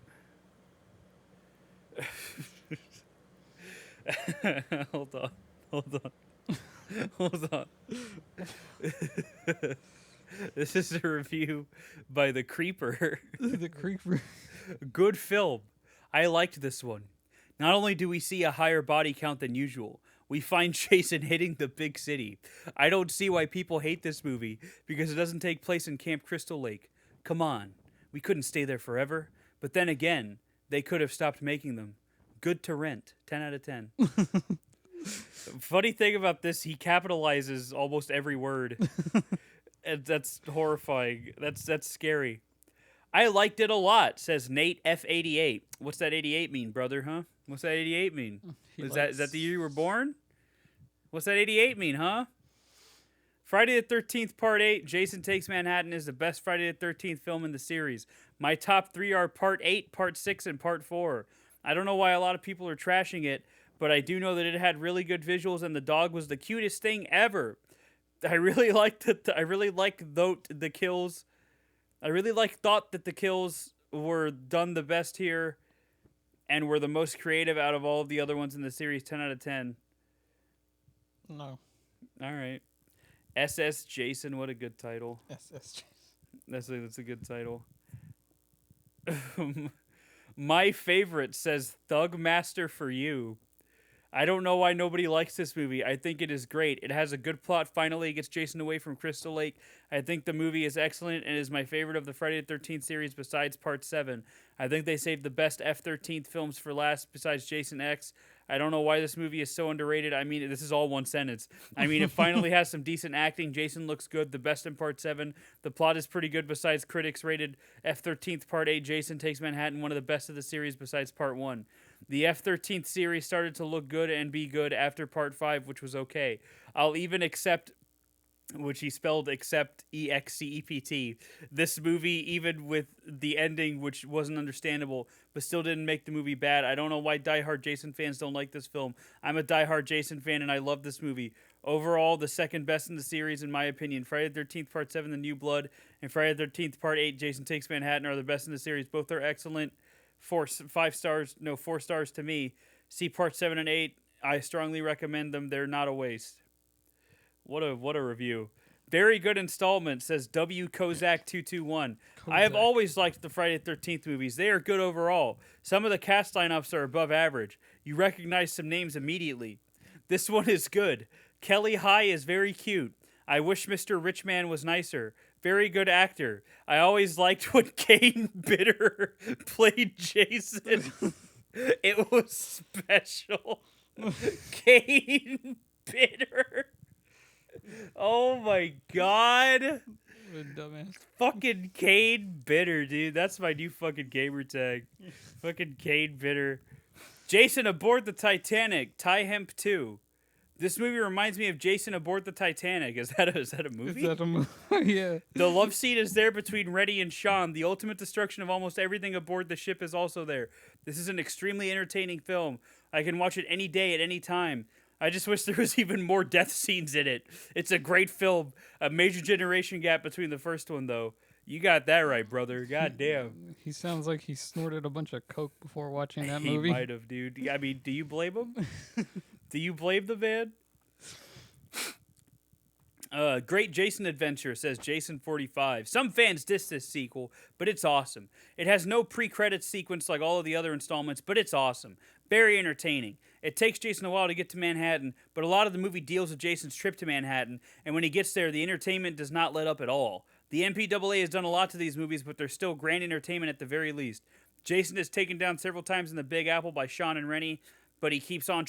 Hold on. This is a review by The Creeper. The Creeper. Good film. I liked this one. Not only do we see a higher body count than usual, we find Jason hitting the big city. I don't see why people hate this movie, because it doesn't take place in Camp Crystal Lake. Come on. We couldn't stay there forever. But then again, they could have stopped making them. Good to rent. 10 out of 10. Funny thing about this, he capitalizes almost every word. And that's horrifying. That's scary. I liked it a lot, says Nate F88. What's that 88 mean, brother, huh? What's that 88 mean? Is that the year you were born? What's that 88 mean, huh? Friday the 13th Part 8, Jason Takes Manhattan, is the best Friday the 13th film in the series. My top 3 are Part 8, Part 6, and Part 4. I don't know why a lot of people are trashing it, but I do know that it had really good visuals and the dog was the cutest thing ever. I really liked it. I really liked the kills. I really thought that the kills were done the best here and were the most creative out of all of the other ones in the series. 10 out of 10. No. All right. SS Jason, what a good title. SS That's a good title. My favorite says Thug Master for You. I don't know why nobody likes this movie. I think it is great. It has a good plot. Finally, it gets Jason away from Crystal Lake. I think the movie is excellent and is my favorite of the Friday the 13th series besides Part 7. I think they saved the best F-13th films for last besides Jason X. I don't know why this movie is so underrated. I mean, this is all one sentence. I mean, it finally has some decent acting. Jason looks good. The best in Part 7. The plot is pretty good besides critics rated F-13th Part 8. Jason Takes Manhattan, one of the best of the series besides Part 1. The F-13th series started to look good and be good after Part 5, which was okay. I'll even accept, which he spelled accept, E-X-C-E-P-T, this movie, even with the ending, which wasn't understandable, but still didn't make the movie bad. I don't know why diehard Jason fans don't like this film. I'm a diehard Jason fan, and I love this movie. Overall, the second best in the series, in my opinion. Friday the 13th Part 7, The New Blood, and Friday the 13th Part 8, Jason Takes Manhattan, are the best in the series. Both are excellent. 4 stars to me. See Part 7 and 8. I strongly recommend them. They're not a waste. What a review. Very good installment, says W Kozak 221. I have Kozak. always liked the Friday the 13th movies. They are good overall. Some of the cast lineups are above average. You recognize some names immediately. This one is good. Kelly High is very cute. I wish Mr. Richman was nicer. Very good actor. I always liked when Kane Bitter played Jason. It was special. Kane Bitter. Oh my god. What a dumbass. Fucking Kane Bitter, dude. That's my new fucking gamer tag. Fucking Kane Bitter. Jason aboard the Titanic. Ty Hemp 2. This movie reminds me of Jason aboard the Titanic. Is that a movie? Is that a movie? Yeah. The love scene is there between Reddy and Sean. The ultimate destruction of almost everything aboard the ship is also there. This is an extremely entertaining film. I can watch it any day at any time. I just wish there was even more death scenes in it. It's a great film. A major generation gap between the first one, though. You got that right, brother. God damn. He sounds like he snorted a bunch of coke before watching that He movie. might have, dude. I mean, do you blame him? Do you blame the man? Great Jason adventure, says Jason45. Some fans diss this sequel, but it's awesome. It has no pre-credits sequence like all of the other installments, but it's awesome. Very entertaining. It takes Jason a while to get to Manhattan, but a lot of the movie deals with Jason's trip to Manhattan, and when he gets there, the entertainment does not let up at all. The MPAA has done a lot to these movies, but they're still grand entertainment at the very least. Jason is taken down several times in the Big Apple by Sean and Rennie, but he keeps on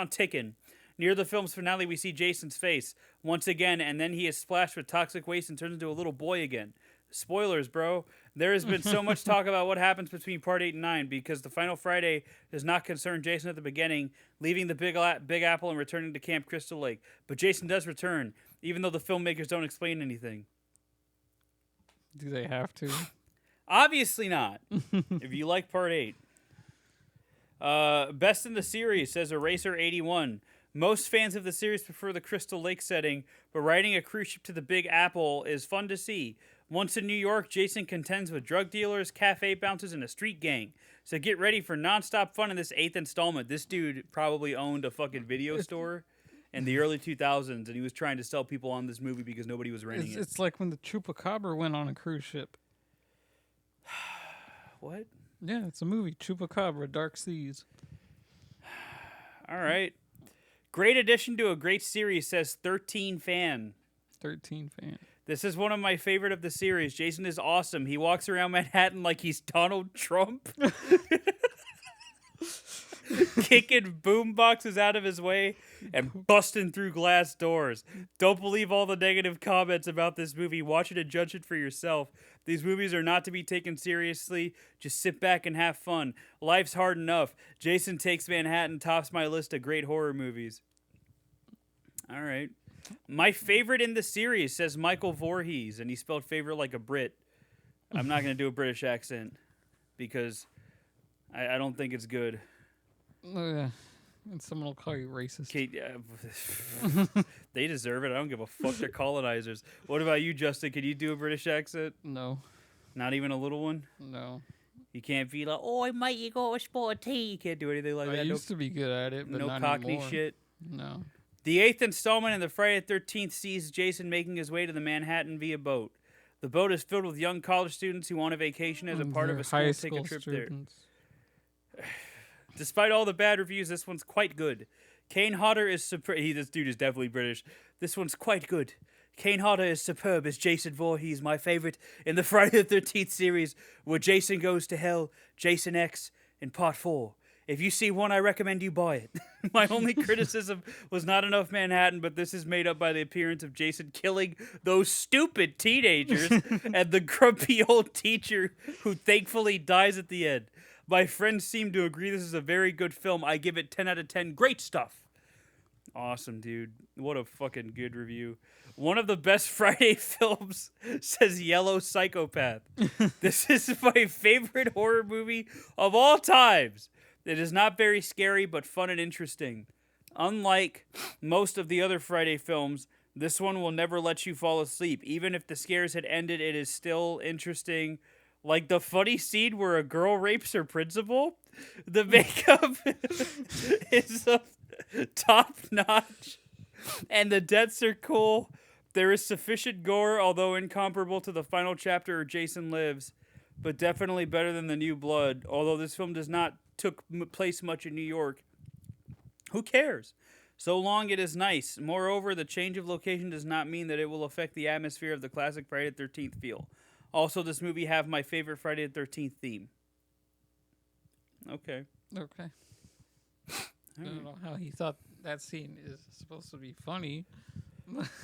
ticking. Near the film's finale, we see Jason's face once again, and then he is splashed with toxic waste and turns into a little boy again. Spoilers, bro. There has been so much talk about what happens between Part 8 and 9 because the final Friday does not concern Jason at the beginning, leaving the Big Apple and returning to Camp Crystal Lake. But Jason does return, even though the filmmakers don't explain anything. Do they have to? Obviously not. If you like Part 8. Best in the series, says Eraser81. Most fans of the series prefer the Crystal Lake setting, but riding a cruise ship to the Big Apple is fun to see. Once in New York, Jason contends with drug dealers, cafe bouncers, and a street gang. So get ready for nonstop fun in this 8th installment. This dude probably owned a fucking video store in the early 2000s, and he was trying to sell people on this movie because nobody was renting it. It's like when the Chupacabra went on a cruise ship. What? Yeah, it's a movie. Chupacabra, Dark Seas. All right. Great addition to a great series, says 13 fan. 13 fan. This is one of my favorite of the series. Jason is awesome. He walks around Manhattan like he's Donald Trump. Kicking boom boxes out of his way and busting through glass doors. Don't believe all the negative comments about this movie. Watch it and judge it for yourself. These movies are not to be taken seriously. Just sit back and have fun. Life's hard enough. Jason Takes Manhattan tops my list of great horror movies. All right. My favorite in the series, says Michael Voorhees, and he spelled favorite like a Brit. I'm not going to do a British accent because I don't think it's good. Oh, yeah. And someone will call you racist. They deserve it. I don't give a fuck. They're colonizers. What about you, Justin? Can you do a British accent? No. Not even a little one? No. You can't be like, oh, mate, you got a spot of tea. You can't do anything like I that. used to be good at it, but no not Cockney anymore. shit. No. The 8th installment in the Friday the 13th sees Jason making his way to the Manhattan via boat. The boat is filled with young college students who want a vacation as a part of a school high take a school trip students. there. Despite all the bad reviews, this one's quite good. Kane Hodder is superb. This dude is definitely British. This one's quite good. Kane Hodder is superb as Jason Voorhees, my favorite in the Friday the 13th series, where Jason goes to hell, Jason X, in Part 4. If you see one, I recommend you buy it. My only criticism was not enough Manhattan, but this is made up by the appearance of Jason killing those stupid teenagers and the grumpy old teacher who thankfully dies at the end. My friends seem to agree this is a very good film. I give it 10 out of 10. Great stuff. Awesome, dude. What a fucking good review. One of the best Friday films, says Yellow Psychopath. This is my favorite horror movie of all times. It is not very scary, but fun and interesting. Unlike most of the other Friday films, this one will never let you fall asleep. Even if the scares had ended, it is still interesting. Like the funny scene where a girl rapes her principal. The makeup is top notch, and the deaths are cool. There is sufficient gore, although incomparable to the final chapter of Jason Lives, but definitely better than The New Blood, although this film does not took place much in New York. Who cares? So long it is nice. Moreover, the change of location does not mean that it will affect the atmosphere of the classic Friday the 13th feel. Also, this movie have my favorite Friday the 13th theme. Okay. Okay. I don't know how he thought that scene is supposed to be funny.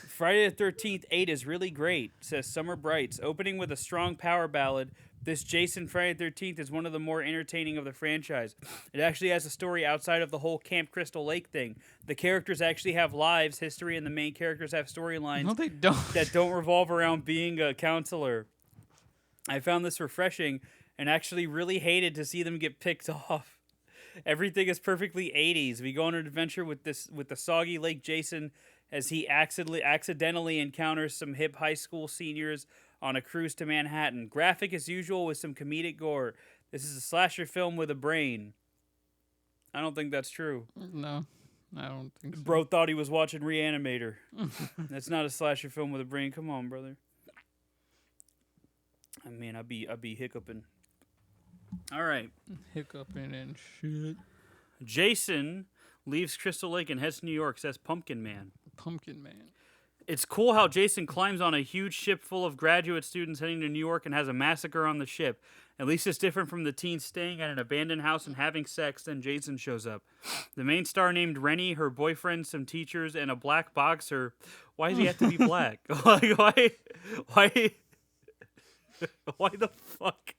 Friday the 13th 8 is really great, says Summer Brights. Opening with a strong power ballad, this Jason Friday the 13th is one of the more entertaining of the franchise. It actually has a story outside of the whole Camp Crystal Lake thing. The characters actually have lives, history, and the main characters have storylines No, they don't. that don't revolve around being a counselor. I found this refreshing and actually really hated to see them get picked off. Everything is perfectly 80s. We go on an adventure with the soggy Lake Jason as he accidentally encounters some hip high school seniors on a cruise to Manhattan. Graphic as usual with some comedic gore. This is a slasher film with a brain. I don't think that's true. No, I don't think so. Bro thought he was watching Reanimator. That's not a slasher film with a brain. Come on, brother. I mean, I'd be hiccuping. All right. Hiccuping and shit. Jason leaves Crystal Lake and heads to New York, says Pumpkin Man. Pumpkin Man. It's cool how Jason climbs on a huge ship full of graduate students heading to New York and has a massacre on the ship. At least it's different from the teens staying at an abandoned house and having sex. Then Jason shows up. The main star named Rennie, her boyfriend, some teachers, and a black boxer. Why does he have to be black? Like, why the fuck?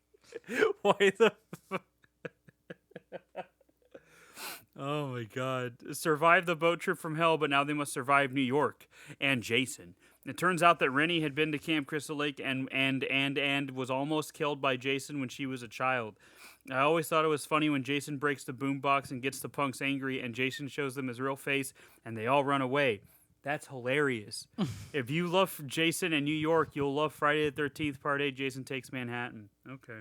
Why the fuck? Oh my god. Survived the boat trip from hell, but now they must survive New York and Jason. It turns out that Rennie had been to Camp Crystal Lake and was almost killed by Jason when she was a child. I always thought it was funny when Jason breaks the boombox and gets the punks angry and Jason shows them his real face and they all run away. That's hilarious. If you love Jason and New York, you'll love Friday the 13th Part 8 Jason Takes Manhattan. Okay.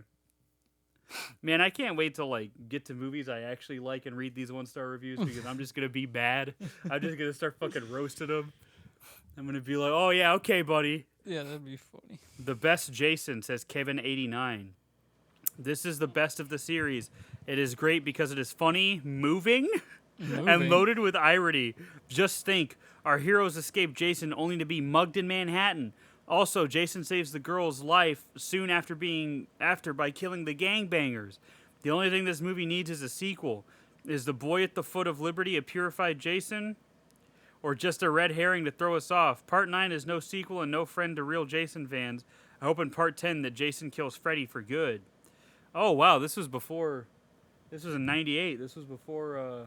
Man, I can't wait to get to movies I actually like and read these 1-star reviews because I'm just gonna be bad. I'm just gonna start fucking roasting them. I'm gonna be like, "Oh yeah, okay, buddy." Yeah, that'd be funny. The best Jason, says Kevin89. This is the best of the series. It is great because it is funny, moving, and loaded with irony. Just think, our heroes escape Jason only to be mugged in Manhattan. Also, Jason saves the girl's life soon after by killing the gangbangers. The only thing this movie needs is a sequel. Is the boy at the foot of Liberty a purified Jason? Or just a red herring to throw us off? Part 9 is no sequel and no friend to real Jason fans. I hope in Part 10 that Jason kills Freddy for good. Oh, wow, this was in 98. This was before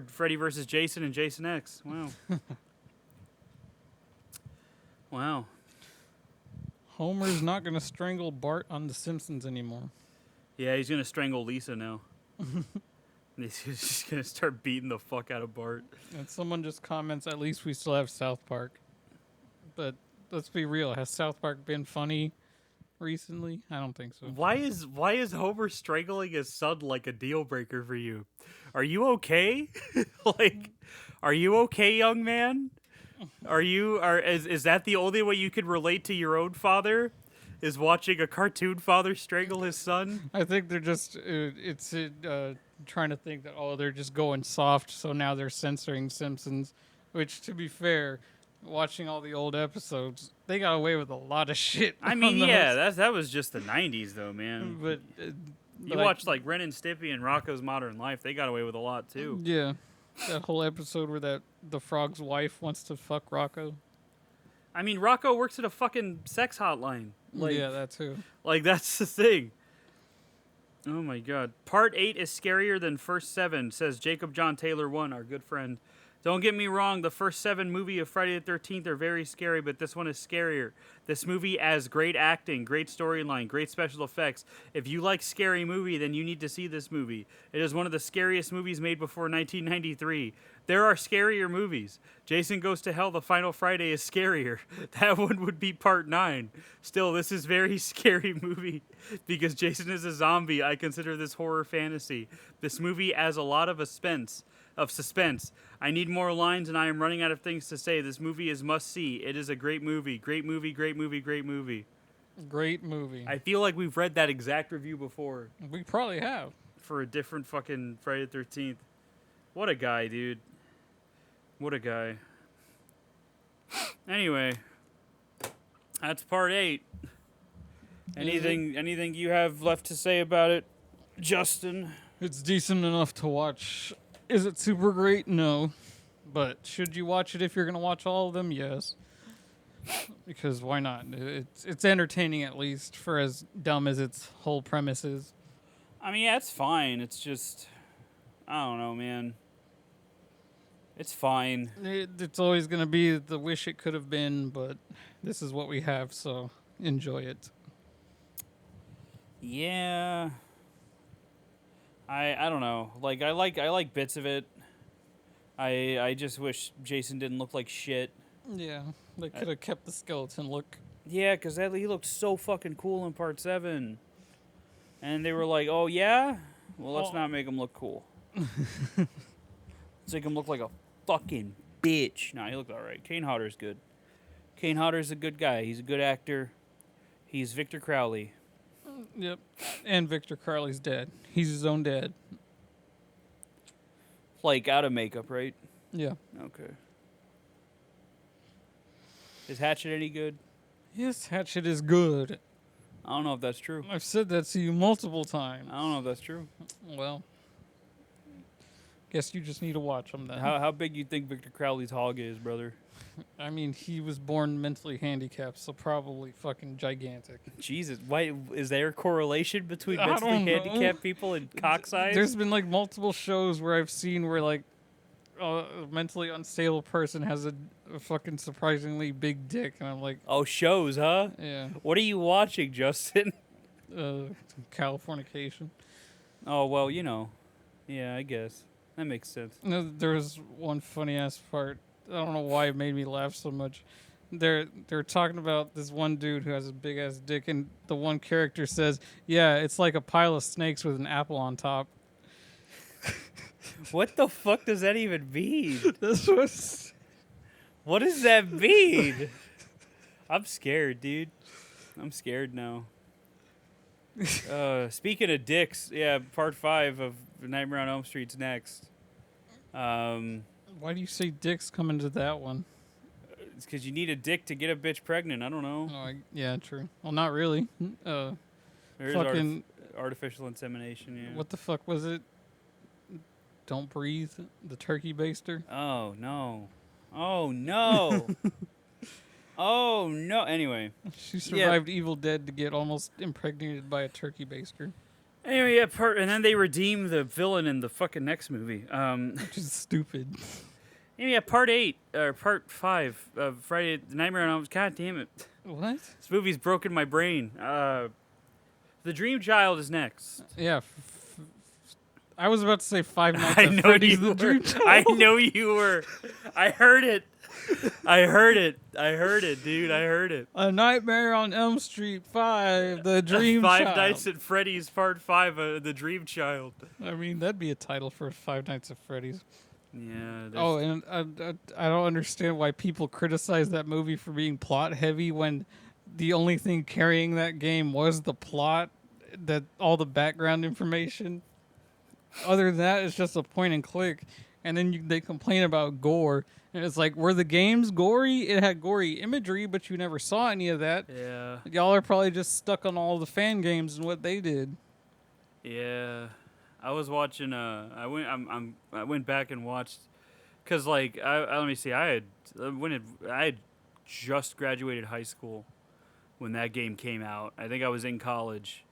Freddy vs. Jason and Jason X. Wow. Wow. Homer's not going to strangle Bart on The Simpsons anymore. Yeah, he's going to strangle Lisa now. He's just going to start beating the fuck out of Bart. And someone just comments, at least we still have South Park. But let's be real. Has South Park been funny recently? I don't think so. Why is Homer strangling his son like a deal breaker for you? Are you okay? Are you okay, young man? Is that the only way you could relate to your own father? Is watching a cartoon father strangle his son? I think they're just trying to think that they're just going soft, so now they're censoring Simpsons. Which, to be fair, watching all the old episodes, they got away with a lot of shit. I mean, yeah, that was just the '90s, though, man. But you watch Ren and Stimpy and Rocko's Modern Life; they got away with a lot too. Yeah. That whole episode where the frog's wife wants to fuck Rocco. I mean, Rocco works at a fucking sex hotline. Yeah, that too. That's the thing. Oh my god. Part 8 is scarier than first 7, says Jacob John Taylor 1, our good friend. Don't get me wrong, the first 7 movie of Friday the 13th are very scary, but this one is scarier. This movie has great acting, great storyline, great special effects. If you like scary movie, then you need to see this movie. It is one of the scariest movies made before 1993. There are scarier movies. Jason Goes to Hell, The Final Friday is scarier. That one would be Part 9. Still, this is very scary movie. Because Jason is a zombie, I consider this horror fantasy. This movie has a lot of suspense. of suspense. I need more lines, and I am running out of things to say. This movie is must see. It is a great movie. Great movie. Great movie. Great movie. Great movie. I feel like we've read that exact review before We probably have. for a different fucking Friday the 13th. What a guy, dude. What a guy. Anyway, that's part 8. Anything you have left to say about it, Justin? It's decent enough to watch. Is it super great? No. But should you watch it if you're going to watch all of them? Yes. Because why not? It's entertaining, at least, for as dumb as its whole premise is. I mean, yeah, it's fine. It's just, I don't know, man. It's fine. It's always going to be the wish it could have been, but this is what we have, so enjoy it. Yeah. I don't know. Like I like bits of it. I just wish Jason didn't look like shit. Yeah, they could have kept the skeleton look. Yeah, because he looked so fucking cool in part 7. And they were like, oh, yeah? Well, let's not make him look cool. Let's make him look like a fucking bitch. Nah, he looked all right. Kane Hodder's good. Kane Hodder's a good guy. He's a good actor. He's Victor Crowley. Yep. And Victor Crowley's dead. He's his own dad. Like, out of makeup, right? Yeah. Okay. Is Hatchet any good? Yes, Hatchet is good. I don't know if that's true. I've said that to you multiple times. I don't know if that's true. Well, guess you just need to watch them then. How big you think Victor Crowley's hog is, brother? I mean, he was born mentally handicapped, so probably fucking gigantic. Jesus, why is there a correlation between I mentally don't know. handicapped people and cock size? There's been like multiple shows where I've seen where like a mentally unstable person has a fucking surprisingly big dick, and I'm like, Oh, shows, huh? yeah, What are you watching, Justin? Californication. Oh, well, you know. Yeah, I guess. That makes sense. No, there was one funny ass part. I don't know why it made me laugh so much. They're talking about this one dude who has a big ass dick, and the one character says, "Yeah, it's like a pile of snakes with an apple on top." What the fuck does that even mean? This was What does that mean? I'm scared, dude. I'm scared now. Speaking of dicks, yeah, part 5 of Nightmare on Elm Street's next. Why do you say dicks come into that one? It's because you need a dick to get a bitch pregnant. I don't know. Oh, yeah, true. Well, not really. There's fucking artificial insemination, yeah. what the fuck was it? Don't breathe. The turkey baster. Oh, no. Oh, no. Oh, no. Anyway. She survived Evil Dead to get almost impregnated by a turkey baster. Anyway, yeah, and then they redeem the villain in the fucking next movie. Which is stupid. Yeah, part 8 or part 5 of Friday the Nightmare on Elm Street. God damn it! What? This movie's broken my brain. The Dream Child is next. Yeah. I was about to say Five Nights I at know Freddy's you the were. Dream Child. I know you were. I heard it. I heard it. I heard it, dude. I heard it. A Nightmare on Elm Street 5, The Dream Five Child. Nights at Freddy's Part 5 of The Dream Child. I mean, that'd be a title for Five Nights at Freddy's. Yeah. Oh, and I don't understand why people criticize that movie for being plot heavy when the only thing carrying that game was the plot, that all the background information. Other than that, it's just a point and click. And then they complain about gore. And it's like, were the games gory? It had gory imagery, but you never saw any of that. Yeah. Y'all are probably just stuck on all the fan games and what they did. Yeah. I was watching. I went back and watched, cause like let me see. I had just graduated high school when that game came out. I think I was in college,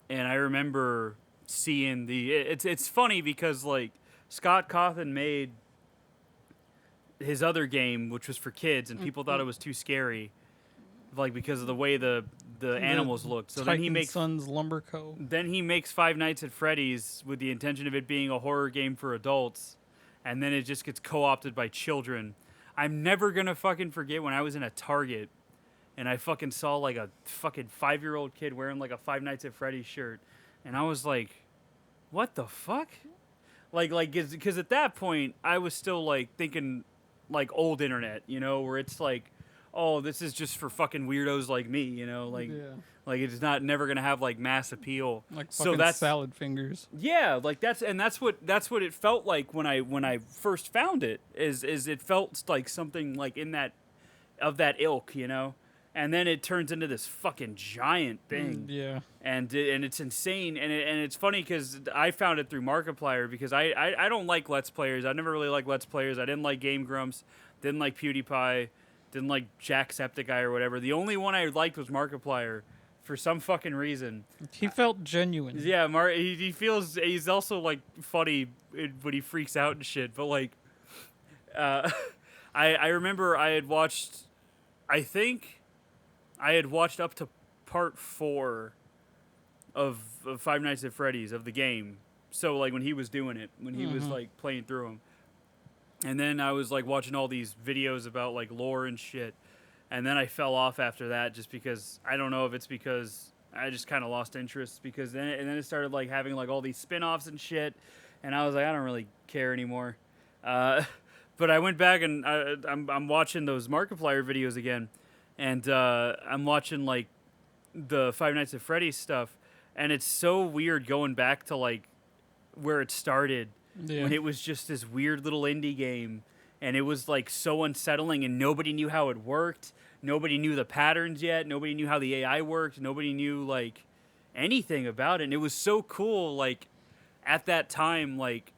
and I remember seeing it's funny because like Scott Cawthon made his other game, which was for kids, and people thought it was too scary, like because of the way the animals looked. So then he makes Sons Lumber Co. Then he makes Five Nights at Freddy's with the intention of it being a horror game for adults, and then it just gets co-opted by children. I'm never gonna fucking forget when I was in a Target and I fucking saw like a fucking 5-year-old kid wearing like a Five Nights at Freddy's shirt, and I was like, what the fuck? because at that point I was still like thinking like old internet, where it's like, oh, this is just for fucking weirdos like me, Yeah. like it's not never gonna have like mass appeal. Like So fucking that's salad fingers. yeah, like that's what it felt like when I first found it. Is it felt like something like in that of that ilk, and then it turns into this fucking giant thing. Yeah. And it's insane, and it's funny because I found it through Markiplier because I don't like Let's Players. I never really liked Let's Players. I didn't like Game Grumps, didn't like PewDiePie, didn't like Jacksepticeye or whatever. The only one I liked was Markiplier for some fucking reason. He felt genuine. Yeah, he feels he's also like funny when he freaks out and shit. But like, I remember I think I had watched up to part 4 of Five Nights at Freddy's of the game. So like when he was doing it, when he was like playing through them, and then I was like watching all these videos about like lore and shit, and then I fell off after that just because I don't know if it's because I just kind of lost interest because then it started like having like all these spin-offs and shit, and I was like I don't really care anymore. But I went back and I'm watching those Markiplier videos again, and I'm watching like the Five Nights at Freddy's stuff, and it's so weird going back to like where it started when it was just this weird little indie game, and it was like so unsettling, and nobody knew how it worked. Nobody knew the patterns yet. Nobody knew how the AI worked. Nobody knew like anything about it. And it was so cool. Like at that time, like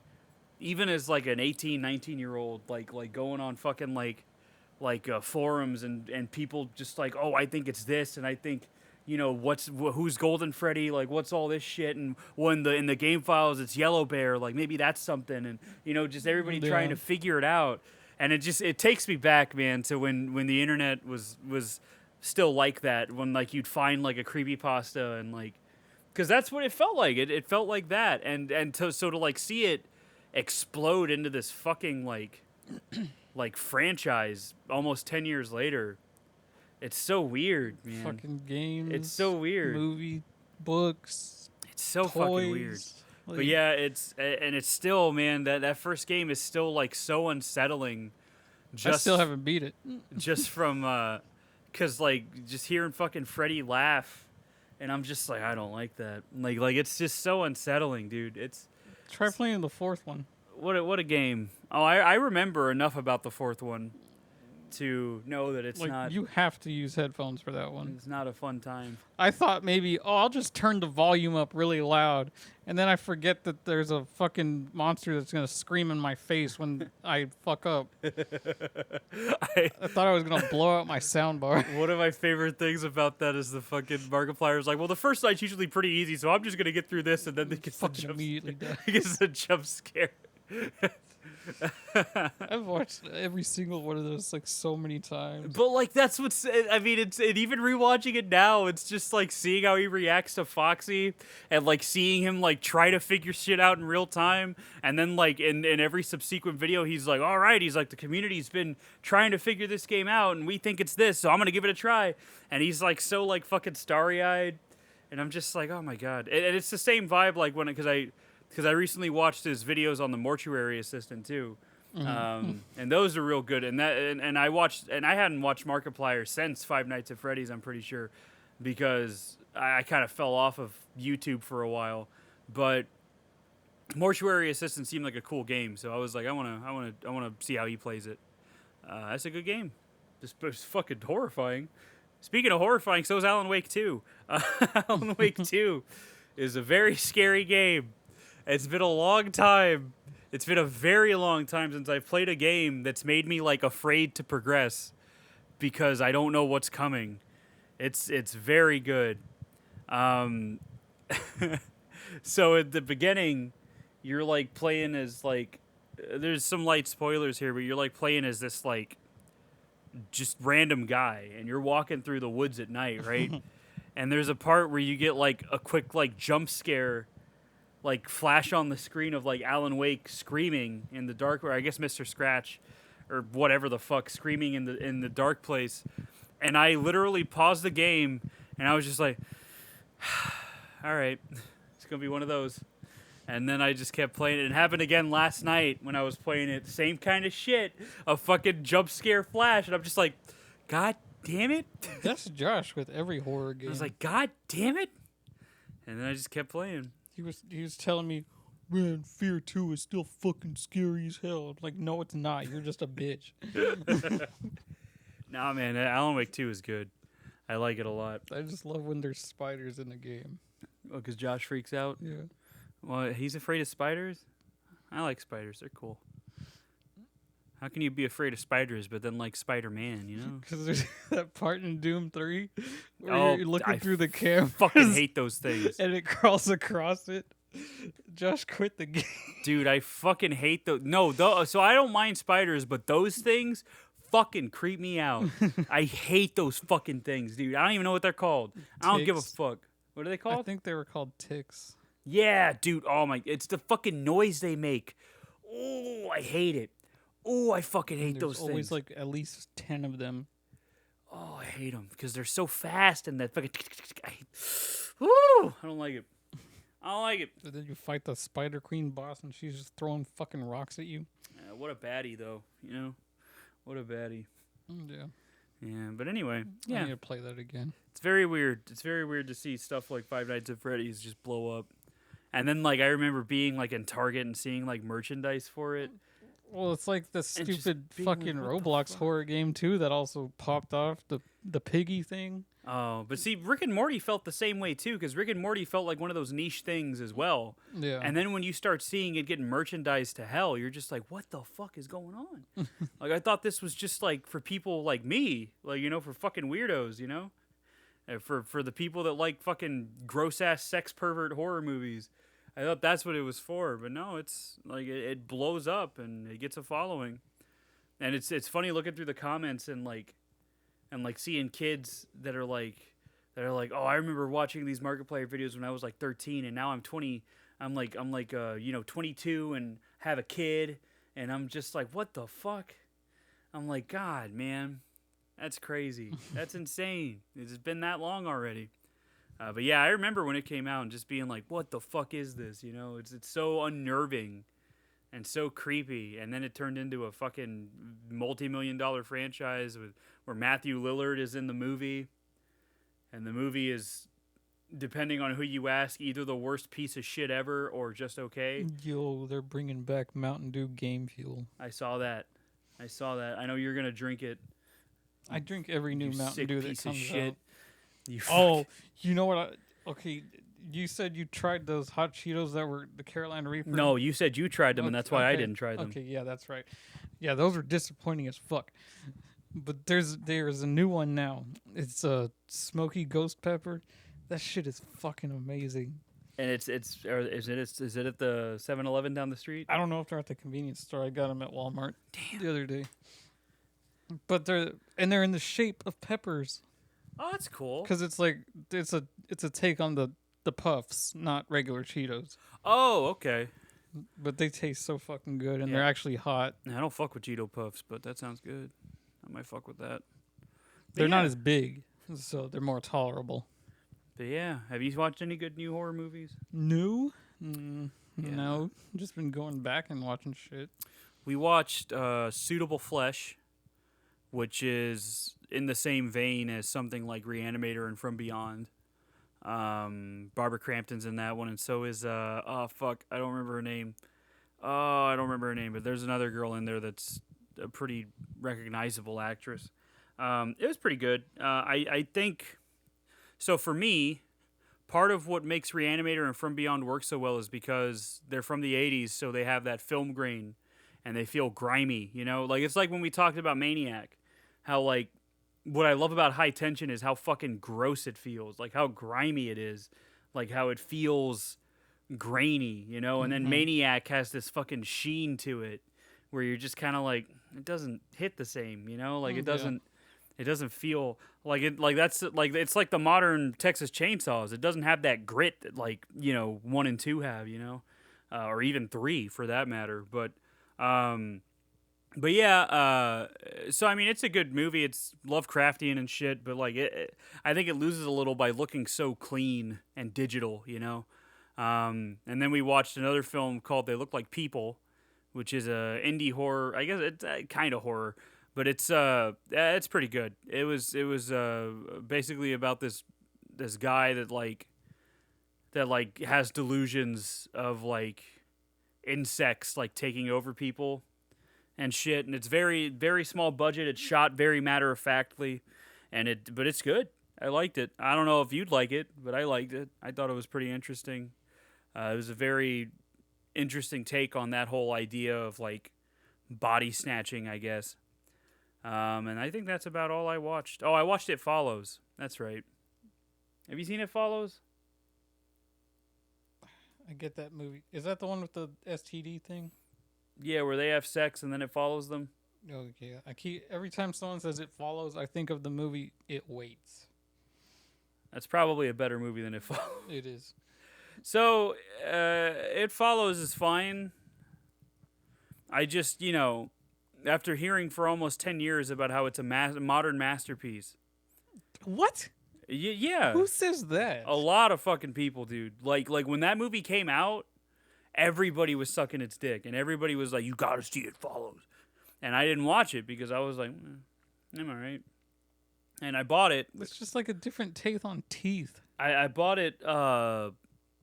even as like an 18, 19-year-old, like going on fucking like forums and people just like, oh, I think it's this, and I think who's Golden Freddy, like what's all this shit, and when in the game files it's Yellow Bear, like maybe that's something, and just everybody trying to figure it out. And it takes me back, man, to when the internet was still like that, when like you'd find like a creepypasta and like, because that's what it felt like. It felt like that, so to like see it explode into this fucking like franchise almost 10 years later, it's so weird, man. Fucking games. It's so weird. Movie, books. It's so toys, fucking weird. like, But yeah, it's still, man, that first game is still like so unsettling. I still haven't beat it. Just from cause like just hearing fucking Freddy laugh, and I'm just like I don't like that. Like it's just so unsettling, dude. Try playing the 4th one. What a game. Oh, I remember enough about the 4th one to know that it's Like not. you have to use headphones for that one. It's not a fun time. I thought maybe, I'll just turn the volume up really loud, and then I forget that there's a fucking monster that's gonna scream in my face when I fuck up. I thought I was gonna blow out my soundbar. One of my favorite things about that is the fucking Markiplier's like, well, the first night's usually pretty easy, so I'm just gonna get through this, and then it gets Fucking immediately die. he gets a jump scare. I've watched every single one of those like so many times. But like that's what's I mean it's even rewatching it now, it's just like seeing how he reacts to Foxy and like seeing him like try to figure shit out in real time, and then like in every subsequent video he's like, all right, he's like, the community's been trying to figure this game out and we think it's this, so I'm gonna give it a try, and he's like so like fucking starry-eyed, and I'm just like, oh my god. And it's the same vibe like when because I recently watched his videos on the Mortuary Assistant too, and those are real good. And I hadn't watched Markiplier since Five Nights at Freddy's, I'm pretty sure, because I kind of fell off of YouTube for a while. But Mortuary Assistant seemed like a cool game, so I was like, I wanna see how he plays it. That's a good game. It's fucking horrifying. Speaking of horrifying, so is Alan Wake 2. Alan Wake 2 is a very scary game. It's been a long time. It's been a very long time since I've played a game that's made me like afraid to progress because I don't know what's coming. It's very good. So at the beginning, you're like playing as like, there's some light spoilers here, but you're like playing as this like just random guy, and you're walking through the woods at night, right? And there's a part where you get like a quick like jump scare, like flash on the screen of like Alan Wake screaming in the dark, or I guess Mr. Scratch or whatever the fuck screaming in the dark place. And I literally paused the game and I was just like, all right, it's going to be one of those. And then I just kept playing it. It happened again last night when I was playing it. Same kind of shit. A fucking jump scare flash. And I'm just like, God damn it. That's Josh with every horror game. I was like, God damn it. And then I just kept playing. He was telling me, man, Fear 2 is still fucking scary as hell. I'm like, no, it's not. You're just a bitch. Nah, man. Alan Wake 2 is good. I like it a lot. I just love when there's spiders in the game. Oh, because Josh freaks out? Yeah. Well, he's afraid of spiders? I like spiders. They're cool. How can you be afraid of spiders but then like Spider-Man, you know? Because there's that part in Doom 3 where Oh, you're looking I through the camera. Fucking hate those things. And it crawls across it. Josh quit the game. Dude, I fucking hate those. No, so I don't mind spiders, but those things fucking creep me out. I hate those fucking things, dude. I don't even know what they're called. I don't give a Ticks. fuck. What are they I called? think they were called ticks. Yeah, dude. Oh my, it's the fucking noise they make. Oh, I hate it. Oh, I fucking hate There's those always things. like at least 10 of them. Oh, I hate them because they're so fast and that fucking. Woo! I don't like it. I don't like it. And then you fight the Spider Queen boss and she's just throwing fucking rocks at you. What a baddie, though. You know, what a baddie. Yeah. Yeah, but anyway, I yeah, need to play that again. it's very weird. It's very weird to see stuff like Five Nights at Freddy's just blow up, and then like I remember being like in Target and seeing like merchandise for it. Well, it's like the just stupid being like, fucking what the Roblox fuck? horror game too that also popped off the piggy thing. Oh, but see, Rick and Morty felt the same way too, because Rick and Morty felt like one of those niche things as well. Yeah. And then when you start seeing it getting merchandised to hell, you're just like, what the fuck is going on? Like, I thought this was just like for people like me, like, you know, for fucking weirdos, you know? For the people that like fucking gross ass sex pervert horror movies. I thought that's what it was for, but no, it's like it blows up and it gets a following. And it's funny looking through the comments and like seeing kids that are like, oh, I remember watching these Markiplier videos when I was like 13, and now I'm 20. I'm like 22 and have a kid, and I'm just like, what the fuck? I'm like, God, man, that's crazy. That's insane. It's been that long already. But yeah, I remember when it came out and just being like, what the fuck is this? You know, it's so unnerving and so creepy. And then it turned into a fucking multi-million-dollar franchise where Matthew Lillard is in the movie. And the movie is, depending on who you ask, either the worst piece of shit ever or just okay. Yo, they're bringing back Mountain Dew Game Fuel. I saw that. I know you're going to drink it. I drink every new You Mountain sick Dew that piece of comes shit. out. You Oh, you know what? Okay, you said you tried those hot Cheetos that were the Carolina Reaper. No, you said you tried them, and that's why I Okay, didn't try them. Okay, yeah, that's right. Yeah, those are disappointing as fuck. But there's a new one now. It's a smoky ghost pepper. That shit is fucking amazing. And is it at the 7-Eleven down the street? I don't know if they're at the convenience store. I got them at Walmart the other day. But they're in the shape of peppers. Oh, that's cool. Because it's like it's a take on the puffs, not regular Cheetos. Oh, okay. But they taste so fucking good, and Yeah. they're actually hot. I don't fuck with Cheeto Puffs, but that sounds good. I might fuck with that. They're yeah. not as big, so they're more tolerable. But yeah, have you watched any good new horror movies? New? Yeah. No, just been going back and watching shit. We watched Suitable Flesh, which is in the same vein as something like Reanimator and From Beyond. Barbara Crampton's in that one, and so is I don't remember her name. But there's another girl in there that's a pretty recognizable actress. It was pretty good. I think so. For me, part of what makes Reanimator and From Beyond work so well is because they're from the 80s, so they have that film grain and they feel grimy, you know? Like, it's like when we talked about Maniac, how, like, what I love about High Tension is how fucking gross it feels, like how grimy it is, like how it feels grainy, you know? And then Maniac has this fucking sheen to it where you're just kind of like, it doesn't hit the same, you know? Like, it doesn't feel like it, like that's like, it's like the modern Texas Chainsaws. It doesn't have that grit that, like, you know, 1 and 2 have, you know? Or even 3 for that matter. But yeah, so I mean, it's a good movie. It's Lovecraftian and shit, but like, I think it loses a little by looking so clean and digital, you know. And then we watched another film called They Look Like People, which is a indie horror. I guess it's kind of horror, but it's pretty good. It was basically about this guy that has delusions of like insects like taking over people and shit, and it's very very small budget. It's shot very matter of factly, but it's good. I liked it. I don't know if you'd like it, but I liked it. I thought it was pretty interesting. It was a very interesting take on that whole idea of like body snatching, I guess. And I think that's about all I watched. Oh, I watched It Follows. That's right. Have you seen It Follows? I get that movie. Is that the one with the STD thing? Yeah, where they have sex and then it follows them. Okay. Every time someone says It Follows, I think of the movie It Waits. That's probably a better movie than It Follows. It is. So, It Follows is fine. I just, after hearing for almost 10 years about how it's a modern masterpiece. What? Yeah. Who says that? A lot of fucking people, dude. Like when that movie came out, everybody was sucking its dick. And everybody was like, you gotta see It Follows. And I didn't watch it because I was like, I'm alright. And I bought it. It's just like a different take on teeth. I bought it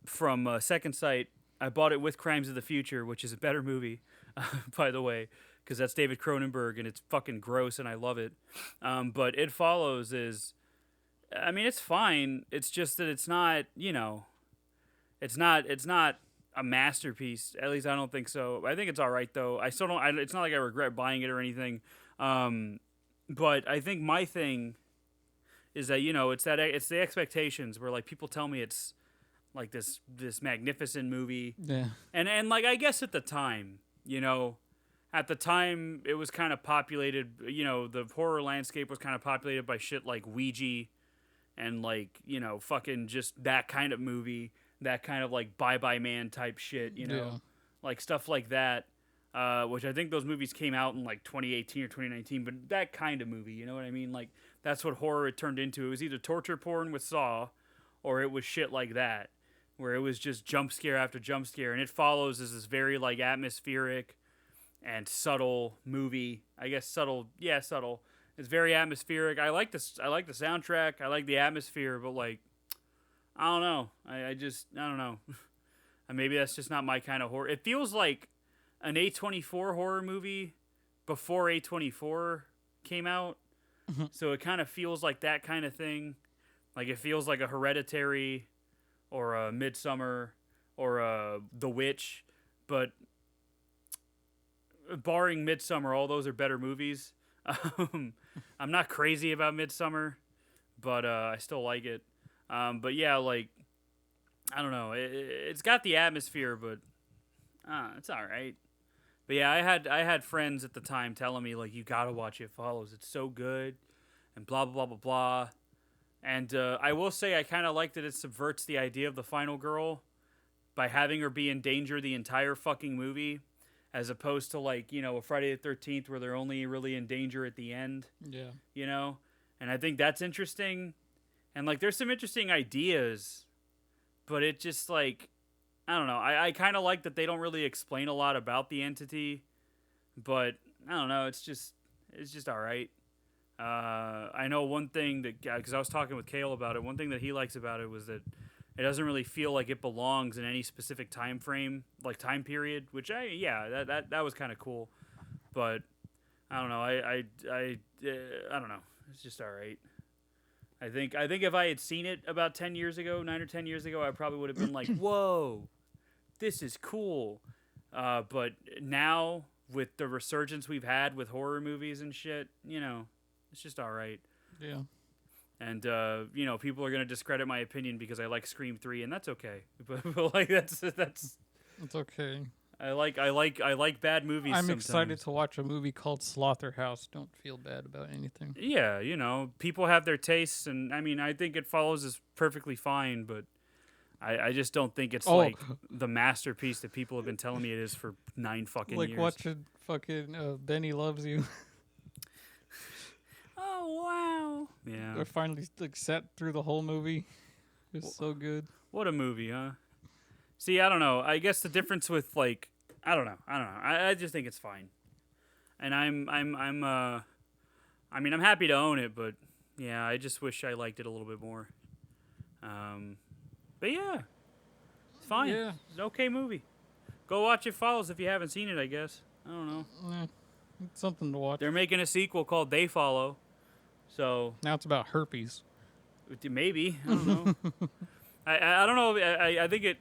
from Second Sight. I bought it with Crimes of the Future, which is a better movie, by the way, because that's David Cronenberg, and it's fucking gross, and I love it. But It Follows is, I mean, it's fine. It's just that it's not, it's not a masterpiece. At least I don't think so. I think it's all right though. I still don't. It's not like I regret buying it or anything. But I think my thing is that it's the expectations where like people tell me it's like this magnificent movie. Yeah. And like I guess at the time, at the time it was kind of populated. The horror landscape was kind of populated by shit like Ouija, and like fucking just that kind of movie, that kind of like Bye Bye Man type shit. Yeah. Like stuff like that. Which I think those movies came out in like 2018 or 2019, but that kind of movie, you know what I mean? Like that's what horror it turned into. It was either torture porn with Saw, or it was shit like that, where it was just jump scare after jump scare. And It Follows is this very like atmospheric and subtle movie. I guess subtle. It's very atmospheric. I like this. I like the soundtrack. I like the atmosphere, but like, I don't know. I don't know. Maybe that's just not my kind of horror. It feels like an A24 horror movie before A24 came out. So it kind of feels like that kind of thing. Like it feels like a Hereditary or a Midsummer or a The Witch. But barring Midsummer, all those are better movies. I'm not crazy about Midsummer, but I still like it. But yeah, like, I don't know. It's got the atmosphere, but it's all right. But yeah, I had friends at the time telling me like, you gotta watch It Follows. It's so good, and blah blah blah blah blah. And I will say I kind of like that it subverts the idea of the final girl by having her be in danger the entire fucking movie, as opposed to like a Friday the 13th where they're only really in danger at the end. Yeah. And I think that's interesting, and like there's some interesting ideas, but it just like. I don't know. I kind of like that they don't really explain a lot about the entity, but I don't know. It's just all right. I know one thing that, because I was talking with Kale about it, one thing that he likes about it was that it doesn't really feel like it belongs in any specific time frame, like time period, which that was kind of cool. But I don't know. I don't know. It's just all right. I think if I had seen it about 10 years ago, 9 or 10 years ago, I probably would have been like, whoa, this is cool. But now, with the resurgence we've had with horror movies and shit, it's just all right. Yeah. And, people are going to discredit my opinion because I like Scream 3, and that's okay. But like, that's... It's okay. I like bad movies. I'm sometimes. excited to watch a movie called Slaughterhouse. Don't feel bad about anything. Yeah, people have their tastes, and I mean, I think It Follows is perfectly fine, but I just don't think it's like the masterpiece that people have been telling me it is for 9 fucking years. Like watching fucking Benny Loves You. Oh wow! Yeah, I finally like sat through the whole movie. It was so good. What a movie, huh? See, I don't know. I guess the difference with like, I don't know. I just think it's fine, and I mean, I'm happy to own it, but yeah, I just wish I liked it a little bit more. But yeah, it's fine. Yeah. It's an okay movie. Go watch It Follows if you haven't seen it. I guess I don't know. It's something to watch. They're making a sequel called They Follow, so Now it's about herpes. maybe I don't know. I don't know. I think it.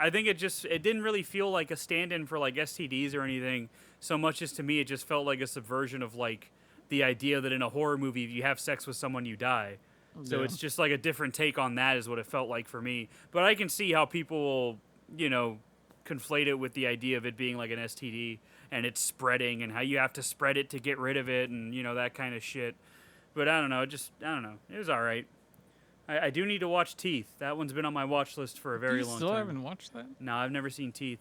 I think it didn't really feel like a stand-in for like STDs or anything so much as to me it just felt like a subversion of like the idea that in a horror movie if you have sex with someone you die. So Yeah. it's just like a different take on that is what it felt like for me. But I can see how people will, conflate it with the idea of it being like an STD and it's spreading and how you have to spread it to get rid of it and that kind of shit. But I don't know, I don't know. It was all right. I do need to watch Teeth. That one's been on my watch list for a very You long still time. haven't watched that? No, I've never seen Teeth.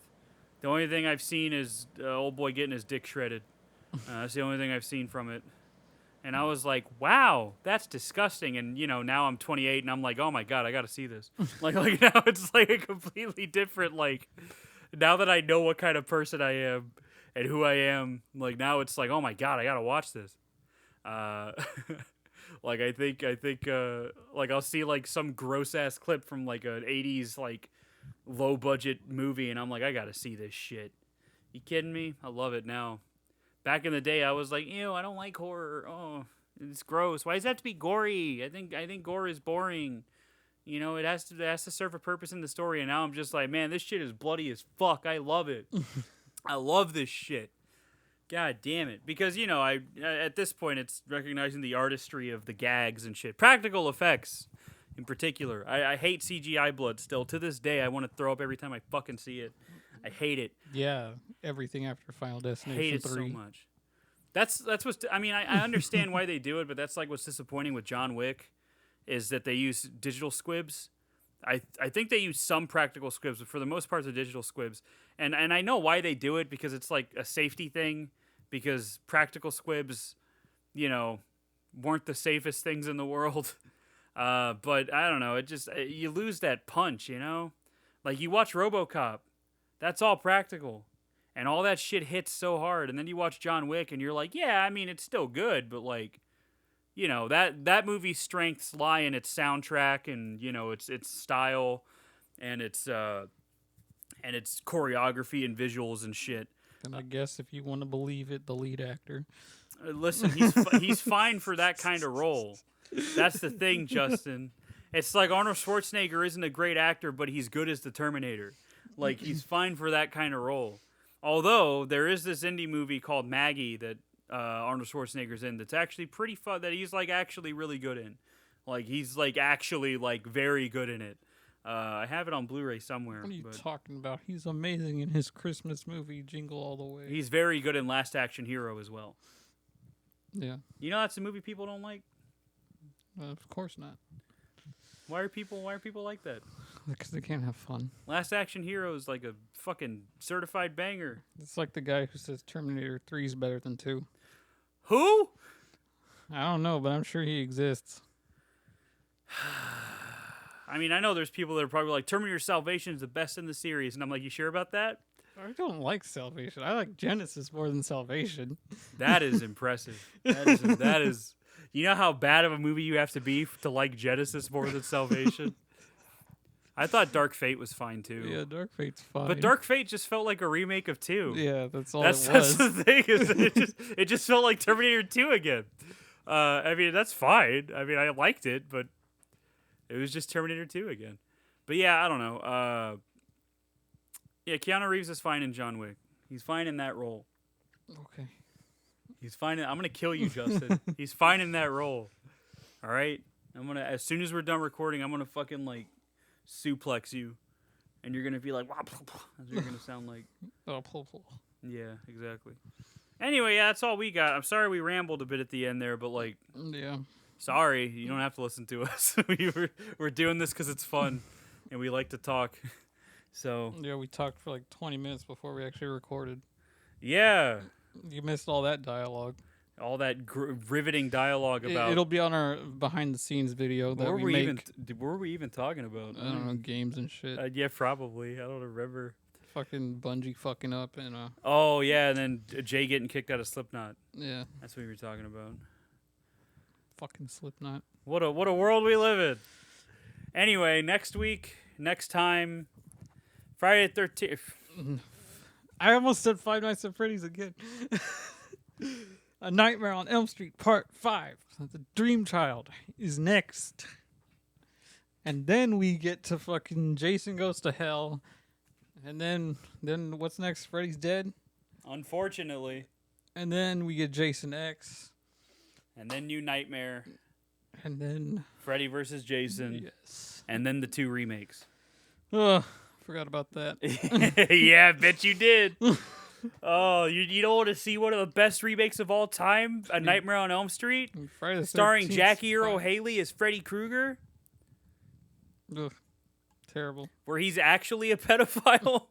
The only thing I've seen is old boy getting his dick shredded. That's the only thing I've seen from it. And I was like, wow, that's disgusting. And, now I'm 28 and I'm like, oh my God, I got to see this. like now it's like a completely different, like, now that I know what kind of person I am and who I am, like now it's like, oh my God, I got to watch this. Like I think like I'll see like some gross ass clip from like an 80s like low budget movie and I'm like I got to see this shit. You kidding me? I love it now. Back in the day I was like, ew, I don't like horror. Oh, it's gross. Why does it have to be gory? I think gore is boring. It has to serve a purpose in the story and now I'm just like, man, this shit is bloody as fuck. I love it. I love this shit. God damn it. Because, I at this point, it's recognizing the artistry of the gags and shit. Practical effects, in particular. I hate CGI blood still. To this day, I want to throw up every time I fucking see it. I hate it. Yeah, everything after Final Destination Hate it 3. so much. That's what's... I mean, I understand why they do it, but that's like what's disappointing with John Wick, is that they use digital squibs. I think they use some practical squibs, but for the most part, they're digital squibs. And I know why they do it, because it's like a safety thing. Because practical squibs, weren't the safest things in the world. But I don't know. It just, you lose that punch, Like you watch RoboCop. That's all practical. And all that shit hits so hard. And then you watch John Wick and you're like, yeah, I mean, it's still good. But like, that movie's strengths lie in its soundtrack and, its style and its choreography and visuals and shit. And I guess if you want to believe it, the lead actor. Listen, he's fine for that kind of role. That's the thing, Justin. It's like Arnold Schwarzenegger isn't a great actor, but he's good as the Terminator. Like, he's fine for that kind of role. Although, there is this indie movie called Maggie that Arnold Schwarzenegger's in that's actually pretty fun, that he's, like, actually really good in. Like, he's, like, actually, like, very good in it. I have it on Blu-ray somewhere. What are you talking about? He's amazing in his Christmas movie, Jingle All the Way. He's very good in Last Action Hero as well. Yeah. That's a movie people don't like? Of course not. Why are people like that? Because they can't have fun. Last Action Hero is like a fucking certified banger. It's like the guy who says Terminator 3 is better than 2. Who? I don't know, but I'm sure he exists. I mean, I know there's people that are probably like, Terminator Salvation is the best in the series. And I'm like, you sure about that? I don't like Salvation. I like Genesis more than Salvation. That is impressive. That is... You know how bad of a movie you have to be to like Genesis more than Salvation? I thought Dark Fate was fine, too. Yeah, Dark Fate's fine. But Dark Fate just felt like a remake of 2. Yeah, that's all That's it was. the thing. Is it just felt like Terminator 2 again. I mean, that's fine. I mean, I liked it, but... It was just Terminator 2 again. But yeah, I don't know. Yeah, Keanu Reeves is fine in John Wick. He's fine in that role. Okay. He's fine. I'm going to kill you, Justin. He's fine in that role. All right? As soon as we're done recording, I'm going to fucking, like, suplex you. And you're going to be like, wah, blah, blah. That's what you're going to sound like. Yeah, exactly. Anyway, yeah, that's all we got. I'm sorry we rambled a bit at the end there, but, like... Yeah. Sorry, you don't have to listen to us. We're doing this because it's fun, and we like to talk. So yeah, we talked for like 20 minutes before we actually recorded. Yeah, You missed all that dialogue. All that riveting dialogue about. It'll be on our behind the scenes video that we make. What were we even talking about? I don't know, games and shit. Yeah, probably. I don't remember. Fucking Bungie fucking up and Oh yeah, and then Jay getting kicked out of Slipknot. yeah, That's what we were talking about. fucking Slipknot. What a world we live in. Anyway, next week, next time, Friday the 13th. I almost said Five Nights at Freddy's again. A Nightmare on Elm Street Part 5. The Dream Child is next. And then we get to fucking Jason Goes to Hell. And then what's next? Freddy's Dead? Unfortunately. And then we get Jason X. And then New Nightmare. And then Freddy versus Jason. Yes. And then the 2 remakes. Ugh, forgot about that. Yeah, I bet you did. Oh, you don't want to see one of the best remakes of all time? A Nightmare on Elm Street? Friday the Starring 13th 's Jackie Earl fine. Haley as Freddy Krueger? Ugh, terrible. Where he's actually a pedophile?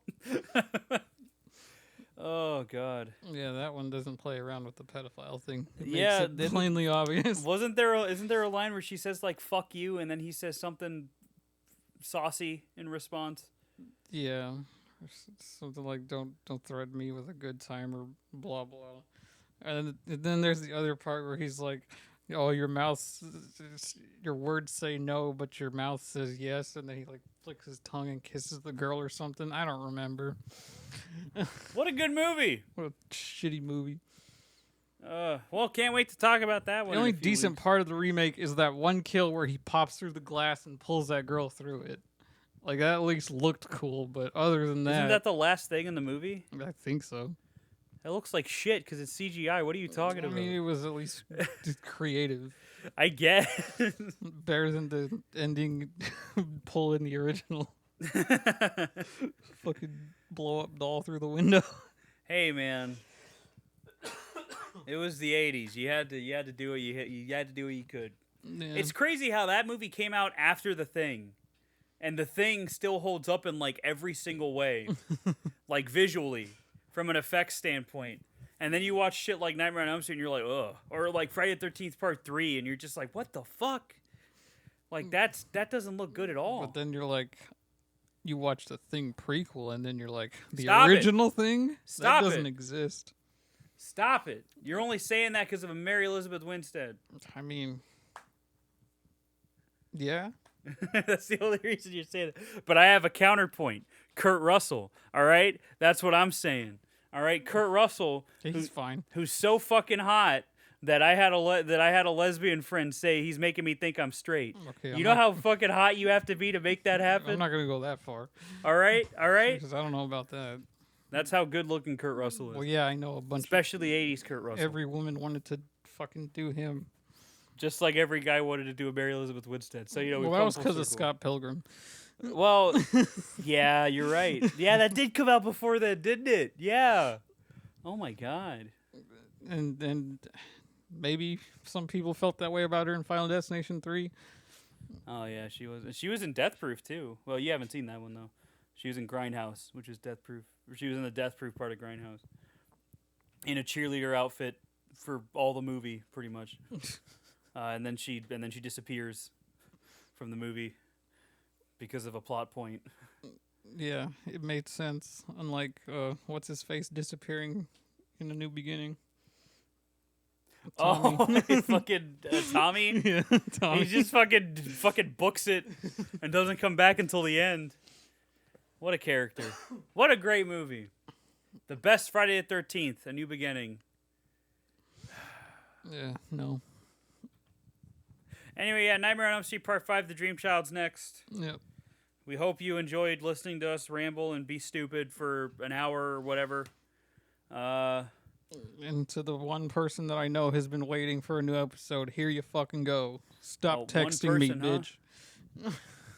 Oh, God. Yeah, that one doesn't play around with the pedophile thing. It Yeah, makes it plainly obvious. Isn't there a line where she says, like, fuck you, and then he says something saucy in response? Yeah, or something like don't threaten me with a good time or blah blah. And then there's the other part where he's like, "Oh, your words say no, but your mouth says yes," and then he like flicks his tongue and kisses the girl or something. I don't remember. What a good movie! What a shitty movie. Well, can't wait to talk about that one. The only decent part of the remake is that one kill where he pops through the glass and pulls that girl through it. Like, that at least looked cool, but other than that... Isn't that the last thing in the movie? I think so. It looks like shit because it's CGI. What are you talking about? I mean, it was at least creative. I guess. Better than the ending pull in the original. Fucking blow up doll through the window. Hey, man. It was the 80s. You had to do what you had to do what you could. Yeah. It's crazy how that movie came out after The Thing. And The Thing still holds up in, like, every single way. Like, visually. From an effects standpoint. And then you watch shit like Nightmare on Elm Street and you're like, ugh. Or, like, Friday the 13th Part 3 and you're just like, what the fuck? Like, that doesn't look good at all. But then you're like... You watch the Thing prequel and then you're like... The Stop original Thing? Stop that doesn't it. exist. Stop it. You're only saying that because of Mary Elizabeth Winstead. I mean... Yeah? That's the only reason you're saying that. But I have a counterpoint. Kurt Russell. All right? That's what I'm saying. All right? Kurt Russell, He's fine. who's so fucking hot that I had a lesbian friend say he's making me think I'm straight. Okay, You know how fucking hot you have to be to make that happen? I'm not going to go that far. All right? All right? Because I don't know about that. That's how good looking Kurt Russell is. Well, yeah, I know a bunch Especially 80s Kurt Russell. Every woman wanted to fucking do him. Just like every guy wanted to do a Mary Elizabeth Winstead. So, you know, Well, that was because of Scott Pilgrim. Well, yeah, you're right. Yeah, that did come out before that, didn't it? Yeah. Oh, my God. And maybe some people felt that way about her in Final Destination 3. Oh, yeah, she was. She was in Death Proof, too. Well, you haven't seen that one, though. She was in Grindhouse, which is Death Proof. She was in the Death Proof part of Grindhouse. In a cheerleader outfit for all the movie, pretty much. And then she disappears from the movie because of a plot point. Yeah, it made sense. Unlike, what's his face disappearing in A New Beginning. Tommy. Oh, fucking Tommy? Yeah, Tommy. He just fucking books it and doesn't come back until the end. What a character. What a great movie. The best Friday the 13th, A New Beginning. Yeah, no. Anyway, yeah, Nightmare on Elm Street Part 5, The Dream Child's next. Yep. We hope you enjoyed listening to us ramble and be stupid for an hour or whatever. And to the one person that I know has been waiting for a new episode, here you fucking go. Stop texting me, bitch.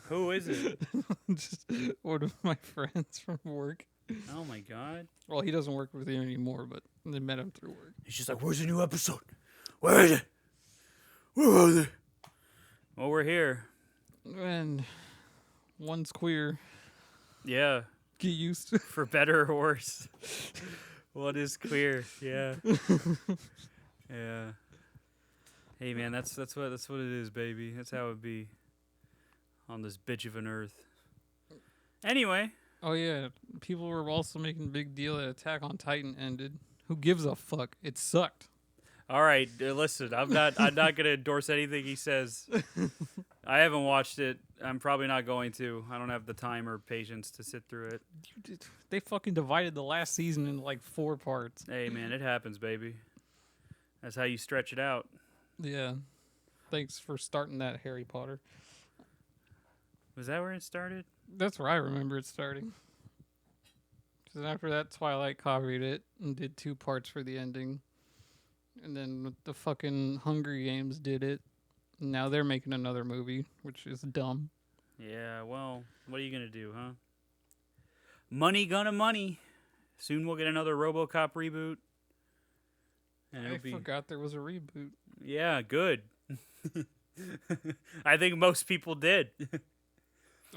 Who is it? Just one of my friends from work. Oh my God. Well, he doesn't work with you anymore, but they met him through work. He's just like, where's the new episode? Where is it? Where are they? Well, we're here. And one's queer. Yeah. Get used to it. For better or worse. What is queer? Yeah. Yeah. Hey man, that's what it is, baby. That's how it be on this bitch of an earth. Anyway, Oh yeah, people were also making a big deal that Attack on Titan ended. Who gives a fuck? It sucked. all right, listen, I'm not gonna endorse anything he says. I haven't watched it. I'm probably not going to. I don't have the time or patience to sit through it. They fucking divided the last season into like 4 parts. Hey man, it happens, baby. That's how you stretch it out. Yeah. Thanks for starting that, Harry Potter. Was that where it started? That's where I remember it starting. Because after that, Twilight copied it and did 2 parts for the ending. And then the fucking Hunger Games did it. And now they're making another movie, which is dumb. Yeah, well, what are you gonna do, huh? Money gonna money. Soon we'll get another RoboCop reboot. And I forgot there was a reboot. Yeah, good. I think most people did.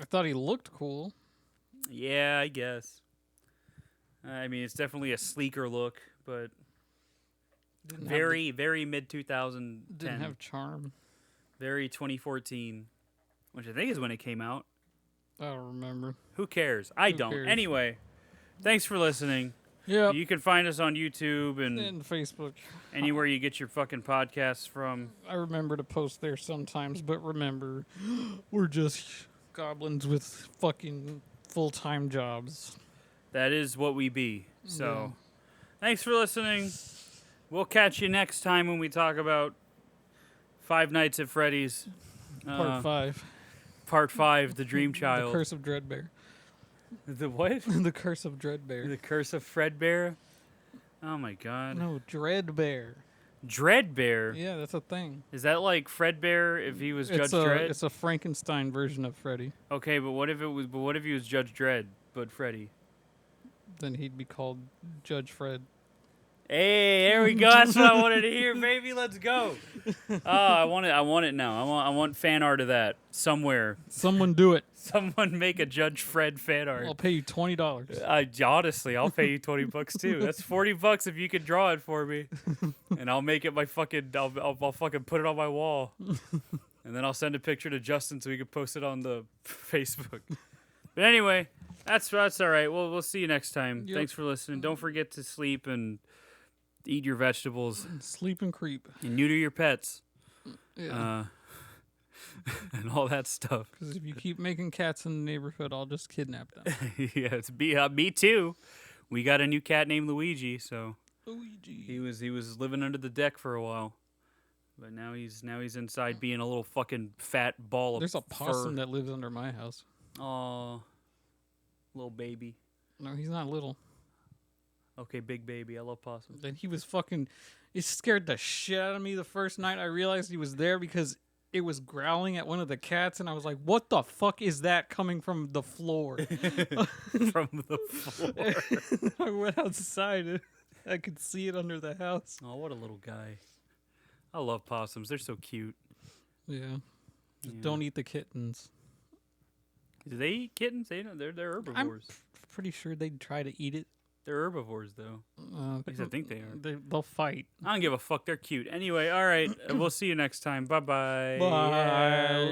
I thought he looked cool. Yeah, I guess. I mean, it's definitely a sleeker look, but Didn't very mid 2010. didn't have charm. Very 2014, which I think is when it came out. I don't remember. Who cares? I Who don't. cares? Anyway, thanks for listening. Yeah. You can find us on YouTube and And Facebook. anywhere you get your fucking podcasts from. I remember to post there sometimes, but remember, we're just goblins with fucking full-time jobs. That is what we be. So, Yeah. thanks for listening. We'll catch you next time when we talk about Five Nights at Freddy's. Part 5. Part 5, The Dream Child. The Curse of Dreadbear. The what? The Curse of Dreadbear. The Curse of Fredbear? Oh my god. No, Dreadbear. Dreadbear? Yeah, that's a thing. Is that like Fredbear if he was Judge It's Dredd? It's a Frankenstein version of Freddy. Okay, but what if he was Judge Dredd, but Freddy? Then he'd be called Judge Fred. Hey, there we go. That's what I wanted to hear, baby. Let's go. Oh, I want it now. I want fan art of that somewhere. Someone do it. Someone make a Judge Fred fan art. I'll pay you $20. Honestly, I'll pay you $20 too. That's $40 if you can draw it for me, and I'll make it my fucking. I'll fucking put it on my wall, and then I'll send a picture to Justin so he can post it on the Facebook. But anyway, that's all right. We'll see you next time. Yep. Thanks for listening. Don't forget to sleep and eat your vegetables Sleep and creep. and neuter your pets. Yeah. And all that stuff. Because if you keep making cats in the neighborhood, I'll just kidnap them. Yeah, it's me too. We got a new cat named Luigi, so Luigi. he was living under the deck for a while, but now he's inside being a little fucking fat ball of There's a possum fur. that lives under my house. Aw, little baby. No, he's not little. Okay, big baby. I love possums. Then he was fucking. It scared the shit out of me the first night I realized he was there because it was growling at one of the cats, and I was like, "What the fuck is that coming from the floor?" From the floor. I went outside and I could see it under the house. Oh, what a little guy. I love possums. They're so cute. Yeah. Just Yeah. don't eat the kittens. Do they eat kittens? They're herbivores. Pretty sure they'd try to eat it. They're herbivores, though. At least I think they are. They'll fight. I don't give a fuck. They're cute. Anyway, all right. We'll see you next time. Bye-bye. Bye.